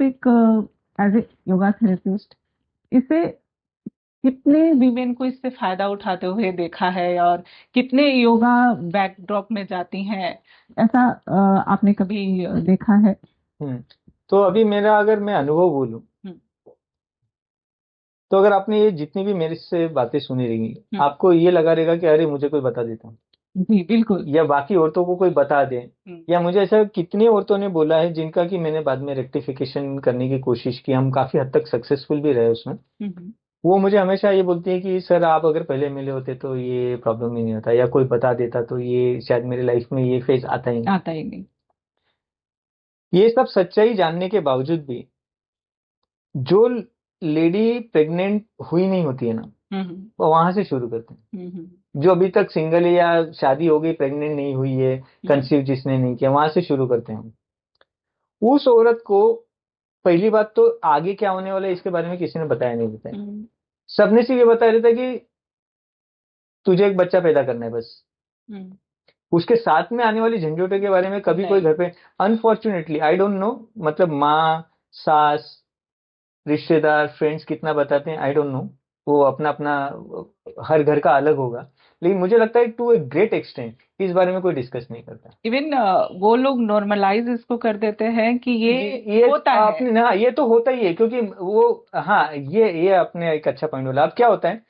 एक एज ए योगा थेरेपिस्ट इसे कितने वीमेन को इससे फायदा उठाते हुए देखा है, और कितने योगा बैकड्रॉप में जाती हैं, ऐसा आपने कभी देखा है? तो अभी मेरा अगर मैं अनुभव बोलूं, तो अगर आपने ये जितनी भी मेरे से बातें सुनी रहेंगी, आपको ये लगा रहेगा कि अरे मुझे कोई बता देता, जी बिल्कुल, या बाकी औरतों को कोई बता दे, या मुझे ऐसा कितनी औरतों ने बोला है जिनका कि मैंने बाद में रेक्टिफिकेशन करने की कोशिश की, हम काफी हद तक सक्सेसफुल भी रहे उसमें। वो मुझे हमेशा ये बोलती है कि सर आप अगर पहले मिले होते तो ये प्रॉब्लम ही नहीं होता, या कोई बता देता तो ये शायद मेरी लाइफ में ये फेज आता ही नहीं। ये सब सच्चाई जानने के बावजूद भी जो लेडी प्रेग्नेंट हुई नहीं होती है ना, वो वहां से शुरू करते हैं। जो अभी तक सिंगल है या शादी हो गई प्रेग्नेंट नहीं हुई है, कंसीव जिसने नहीं किया, वहां से शुरू करते हैं। उस औरत को पहली बात तो आगे क्या होने वाला है इसके बारे में किसी ने बताया नहीं देता है। सबने सिर्फ ये बताया रहता है कि तुझे एक बच्चा पैदा करना है बस। उसके साथ में आने वाली झंझोटों के बारे में कभी कोई घर पे, अनफॉर्चुनेटली आई डोंट नो, मतलब माँ, सास, रिश्तेदार, फ्रेंड्स कितना बताते हैं आई डोंट नो, वो अपना अपना हर घर का अलग होगा, लेकिन मुझे लगता है टू ए ग्रेट एक्सटेंट इस बारे में कोई डिस्कस नहीं करता। इवन वो लोग नॉर्मलाइज इसको कर देते हैं कि ये होता है। आपने ना, ये तो होता ही है, क्योंकि वो, हाँ, ये आपने एक अच्छा पॉइंट बोला। अब क्या होता है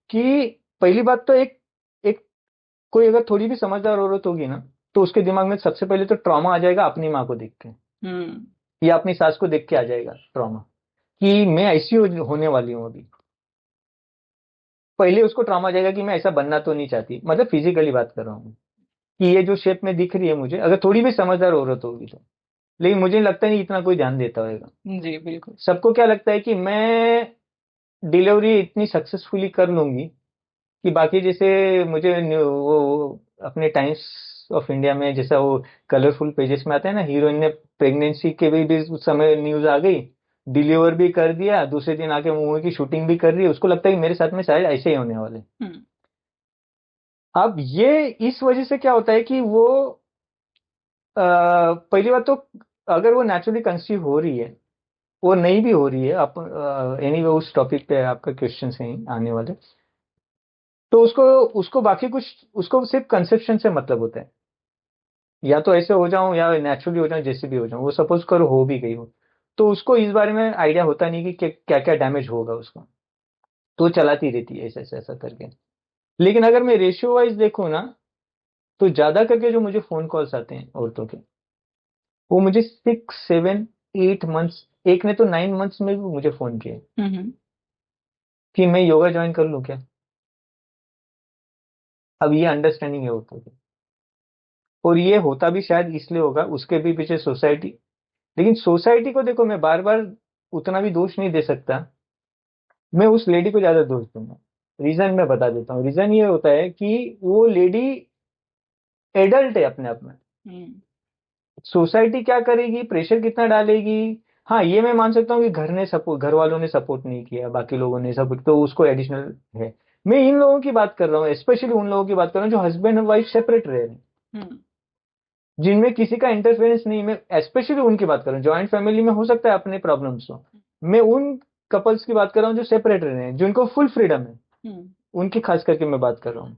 कि पहली बात तो एक एक कोई अगर थोड़ी भी समझदार औरत होगी ना, तो उसके दिमाग में सबसे पहले तो ट्रॉमा आ जाएगा अपनी माँ को देख के, या अपनी सास को देख के आ जाएगा ट्रॉमा, कि मैं ऐसी होने वाली हूँ अभी। पहले उसको ट्रॉमा आ जाएगा कि मैं ऐसा बनना तो नहीं चाहती, मतलब फिजिकली बात कर रहा हूँ, कि ये जो शेप में दिख रही है मुझे, अगर थोड़ी भी समझदार औरत होगी तो। लेकिन मुझे लगता नहीं इतना कोई ध्यान देता होगा। जी बिल्कुल। सबको क्या लगता है कि मैं डिलीवरी इतनी सक्सेसफुली कर लूंगी कि बाकी, जैसे मुझे वो अपने टाइम्स ऑफ इंडिया में जैसा वो कलरफुल पेजेस में आता है ना, हीरोइन ने प्रेगनेंसी के भी उस समय न्यूज आ गई, डिलीवर भी कर दिया, दूसरे दिन आके मूवी की शूटिंग भी कर रही है, उसको लगता है कि मेरे साथ में शायद ऐसे ही होने वाले। अब ये इस वजह से क्या होता है कि वो पहली बात तो अगर वो नेचुरली कंसीव हो रही है, वो नहीं भी हो रही है, आप एनीवे उस टॉपिक पे आपका क्वेश्चन है आने वाले, तो उसको उसको बाकी कुछ, उसको सिर्फ कंसेप्शन से मतलब होता है, या तो ऐसे हो जाऊं या नेचुरली हो जाऊं, जैसे भी हो जाऊं, वो सपोज करो हो भी गई हो, तो उसको इस बारे में आइडिया होता नहीं कि क्या क्या डैमेज होगा उसका, तो चलाती रहती है ऐसा ऐसा ऐसा करके। लेकिन अगर मैं रेशियो वाइज देखूं ना, तो ज्यादा करके जो मुझे फोन कॉल्स आते हैं औरतों के, वो मुझे 6, 7, 8 मंथ्स, एक ने तो 9 मंथ्स में भी मुझे फोन किया कि मैं योगा ज्वाइन कर लूं क्या। अब ये अंडरस्टैंडिंग है औरतों की, और ये होता भी शायद इसलिए होगा, उसके भी पीछे सोसाइटी। लेकिन सोसाइटी को देखो, मैं बार बार उतना भी दोष नहीं दे सकता, मैं उस लेडी को ज्यादा दोष दूंगा। रीजन मैं बता देता हूँ, रीजन ये होता है कि वो लेडी एडल्ट है अपने आप में। सोसाइटी क्या करेगी, प्रेशर कितना डालेगी, हाँ, ये मैं मान सकता हूँ कि घर वालों ने सपोर्ट नहीं किया, बाकी लोगों ने सपोर्ट, तो उसको एडिशनल है। मैं इन लोगों की बात कर रहा हूँ, स्पेशली उन लोगों की बात कर रहा हूँ जो हस्बैंड और वाइफ सेपरेट रह रहे हैं, हम्म जिनमें किसी का इंटरफेरेंस नहीं। मैं स्पेशली उनकी बात कर रहा हूँ। जॉइंट फैमिली में हो सकता है अपने प्रॉब्लम्स हो, मैं उन कपल्स की बात कर रहा हूँ जो सेपरेट रह रहे हैं, जिनको फुल फ्रीडम है, हम्म उनकी खास करके मैं बात कर रहा हूँ।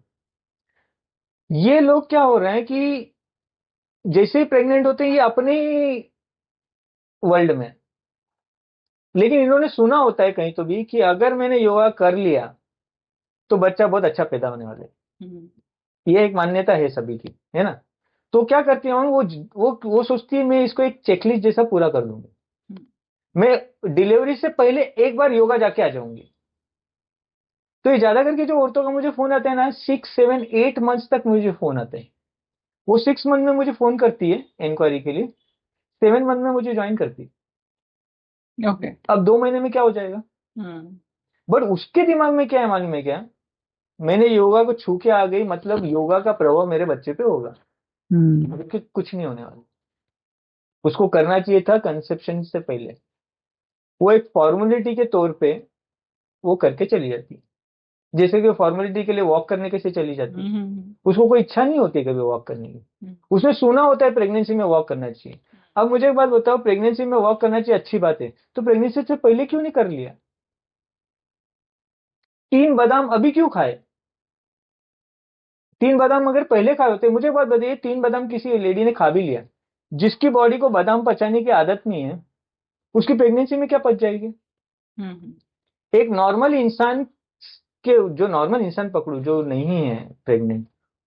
ये लोग क्या हो रहे हैं कि जैसे ही प्रेग्नेंट होते हैं ये अपने वर्ल्ड में, लेकिन इन्होंने सुना होता है कहीं तो भी कि अगर मैंने योगा कर लिया तो बच्चा बहुत अच्छा पैदा होने वाला है। हम्म ये एक मान्यता है सभी की, है ना। तो क्या करती हूँ, वो सोचती है मैं इसको एक चेकलिस्ट जैसा पूरा कर लूंगी, हम्म मैं डिलीवरी से पहले एक बार योगा जाके आ जाऊंगी। तो ये ज्यादा करके जो औरतों का मुझे फोन आता है ना, 6 7 8 मंथ्स तक मुझे फोन आते हैं। वो 6 मंथ में मुझे फोन करती है इंक्वायरी के लिए, 7 मंथ में मुझे ज्वाइन करती है। ओके अब 2 महीने में क्या हो जाएगा। हम्म बट उसके दिमाग में क्या है मालूम है क्या, मैंने योगा को छू के आ गई, मतलब योगा का प्रभाव मेरे बच्चे पे होगा, जबकि कुछ नहीं होने वाला। उसको करना चाहिए था कंसेप्शन से पहले। वो एक फॉर्मेलिटी के तौर पे वो करके चली जाती है, जैसे कि फॉर्मेलिटी के लिए वॉक करने कैसे चली जाती है। उसको कोई इच्छा नहीं होती कभी वॉक करने की, उसने सुना होता है प्रेगनेंसी में वॉक करना चाहिए। अब मुझे एक बात बताओ, प्रेगनेंसी में वॉक करना चाहिए, अच्छी बात है, तो प्रेगनेंसी से पहले क्यों नहीं कर लिया। 3 बादाम अभी क्यों खाए। 3 बादाम अगर पहले खाए होते, मुझे एक बात बताइए, 3 बादाम किसी लेडी ने खा भी लिया, जिसकी बॉडी को बादाम पचाने की आदत नहीं है, उसकी प्रेगनेंसी में क्या पच जाएगी। हम्म एक नॉर्मल इंसान के, जो नॉर्मल इंसान पकड़ू जो नहीं है प्रेग्नेंट,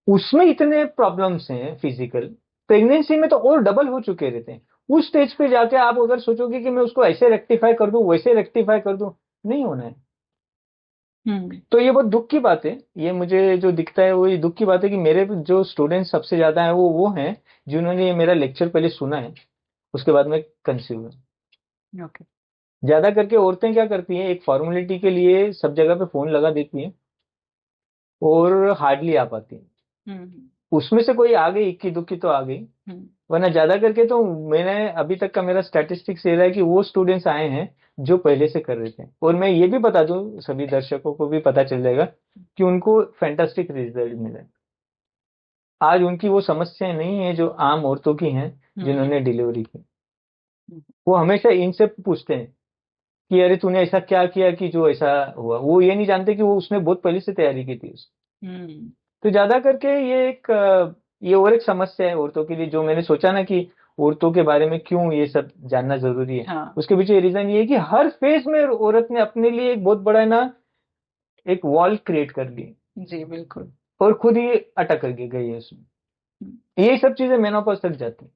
उसमें इतने प्रॉब्लम्स हैं फिजिकल, प्रेगनेंसी में तो और डबल हो चुके रहते हैं। उस स्टेज पे जाके आप अगर सोचोगे कि मैं उसको ऐसे रेक्टिफाई कर दूं वैसे रेक्टिफाई कर दूं, नहीं होना है। तो ये बहुत दुख की बात है। ये मुझे जो दिखता है वो ये दुख की बात है कि मेरे जो स्टूडेंट्स सबसे ज्यादा हैं वो हैं जिन्होंने ये मेरा लेक्चर पहले सुना है, उसके बाद में कंसीव हुआ। ओके ज्यादा करके औरतें क्या करती हैं, एक फॉर्मेलिटी के लिए सब जगह पे फोन लगा देती हैं और हार्डली आ पाती हैं। उसमें से कोई आ गई, इक्की दुक्की तो आ गई, वरना ज्यादा करके तो मैंने अभी तक का मेरा स्टैटिस्टिक्स ये रहा है कि वो स्टूडेंट्स आए हैं जो पहले से कर रहे थे। और मैं ये भी बता दूं, सभी दर्शकों को भी पता चल जाएगा कि उनको फैंटास्टिक रिजल्ट मिले। आज उनकी वो समस्याएं नहीं है जो आम औरतों की हैं जिन्होंने डिलीवरी की। वो हमेशा इनसे पूछते हैं कि अरे तूने ऐसा क्या किया कि जो ऐसा हुआ। वो ये नहीं जानते कि वो उसने बहुत पहले से तैयारी की थी तो ज्यादा करके ये एक ये और एक समस्या है औरतों के लिए, जो मैंने सोचा ना कि औरतों के बारे में क्यों ये सब जानना जरूरी है। हाँ उसके पीछे रीजन ये है कि हर फेज में औरत ने अपने लिए एक बहुत बड़ा ना एक वॉल क्रिएट कर ली जी बिल्कुल और खुद ही अटक कर गई है उसमें। ये सब चीजें मेनोपॉज तक जाती हैं।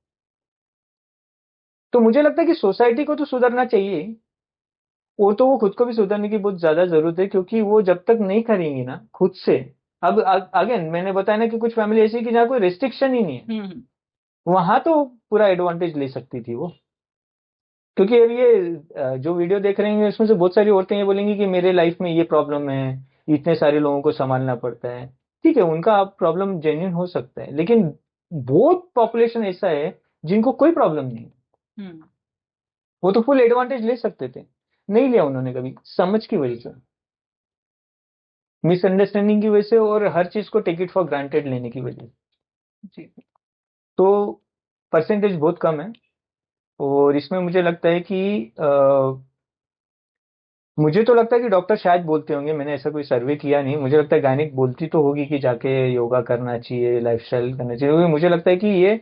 तो मुझे लगता है कि सोसाइटी को तो सुधरना चाहिए, औरतों को खुद को भी सुधरने की बहुत ज्यादा जरूरत है, क्योंकि वो जब तक नहीं करेंगी ना खुद से। अब अगेन मैंने बताया ना कि कुछ फैमिली ऐसी है कि जहाँ कोई रेस्ट्रिक्शन ही नहीं है, वहां तो पूरा एडवांटेज ले सकती थी वो। क्योंकि अब ये जो वीडियो देख रहे हैं उसमें से बहुत सारी औरतें ये बोलेंगी कि मेरे लाइफ में ये प्रॉब्लम है, इतने सारे लोगों को संभालना पड़ता है। ठीक है, उनका प्रॉब्लम जेन्युइन हो सकता है, लेकिन बहुत पॉपुलेशन ऐसा है जिनको कोई प्रॉब्लम नहीं है। वो तो फुल एडवांटेज ले सकते थे, नहीं लिया उन्होंने कभी, समझ की वजह से, मिसअंडरस्टैंडिंग की वजह से, और हर चीज को टेक इट फॉर ग्रांटेड लेने की वजह से। जी तो परसेंटेज बहुत कम है। और इसमें मुझे लगता है कि मुझे तो लगता है कि डॉक्टर शायद बोलते होंगे, मैंने ऐसा कोई सर्वे किया नहीं, मुझे लगता है गायनिक बोलती तो होगी कि जाके योगा करना चाहिए, लाइफस्टाइल करना चाहिए, क्योंकि मुझे लगता है कि ये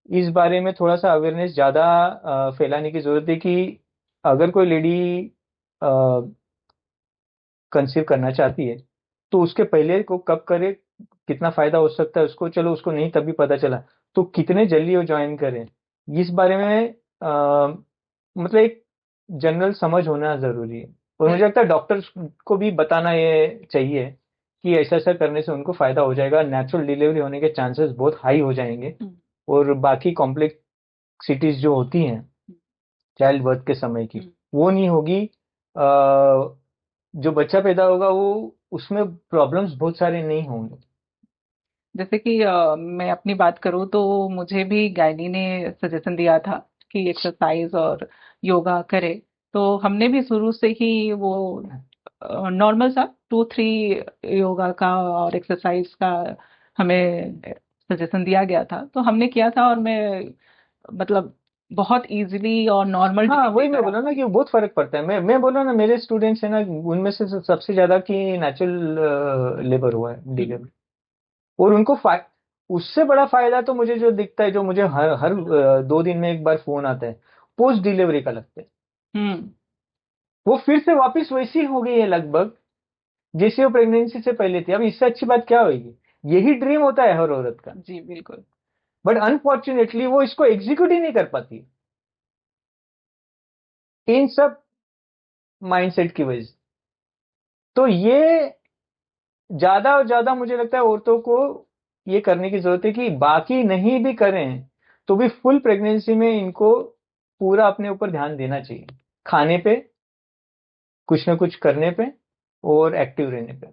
इस बारे में थोड़ा सा अवेयरनेस ज्यादा फैलाने की जरूरत है कि अगर कोई लेडी कंसीव करना चाहती है तो उसके पहले को कब करे, कितना फायदा हो सकता है उसको, चलो उसको नहीं तभी पता चला तो कितने जल्दी वो ज्वाइन करें, इस बारे में मतलब एक जनरल समझ होना जरूरी है। और मुझे लगता है डॉक्टर्स को भी बताना ये चाहिए कि ऐसा ऐसा करने से उनको फायदा हो जाएगा, नेचुरल डिलीवरी होने के चांसेस बहुत हाई हो जाएंगे, और बाकी कॉम्प्लेक्सिटीज जो होती हैं चाइल्ड बर्थ के समय की वो नहीं होगी। जो बच्चा पैदा होगा वो उसमें प्रॉब्लम्स बहुत सारे नहीं होंगे। जैसे कि मैं अपनी बात करूं तो मुझे भी गायनी ने सजेशन दिया था की एक्सरसाइज और योगा करे। तो हमने भी शुरू से ही वो नॉर्मल सा 2-3 योगा का और एक्सरसाइज का हमें सजेशन दिया गया था, तो हमने किया था और मैं मतलब बहुत इजीली और नॉर्मल हाँ वही मैं बोला ना कि बहुत फर्क पड़ता है। मैं बोला ना, मेरे स्टूडेंट्स हैं ना, उनमें से सबसे ज्यादा की नेचुरल लेबर हुआ है, डिलीवरी। और उनको उससे बड़ा फायदा तो मुझे जो दिखता है, जो मुझे हर हर 2 दिन में एक बार फोन आता है, पोस्ट डिलीवरी का लगता है। हम्म। वो फिर से वापस वैसी हो गई है लगभग जैसे वो प्रेगनेंसी से पहले थी। अब इससे अच्छी बात क्या होगी? यही ड्रीम होता है हर औरत का, जी बिल्कुल। बट अनफॉर्चुनेटली वो इसको एग्जीक्यूट ही नहीं कर पाती इन सब माइंडसेट की वजह से। तो ये ज्यादा और ज्यादा मुझे लगता है औरतों को ये करने की जरूरत है कि बाकी नहीं भी करें तो भी फुल प्रेगनेंसी में इनको पूरा अपने ऊपर ध्यान देना चाहिए, खाने पे, कुछ ना कुछ करने पे और एक्टिव रहने पे।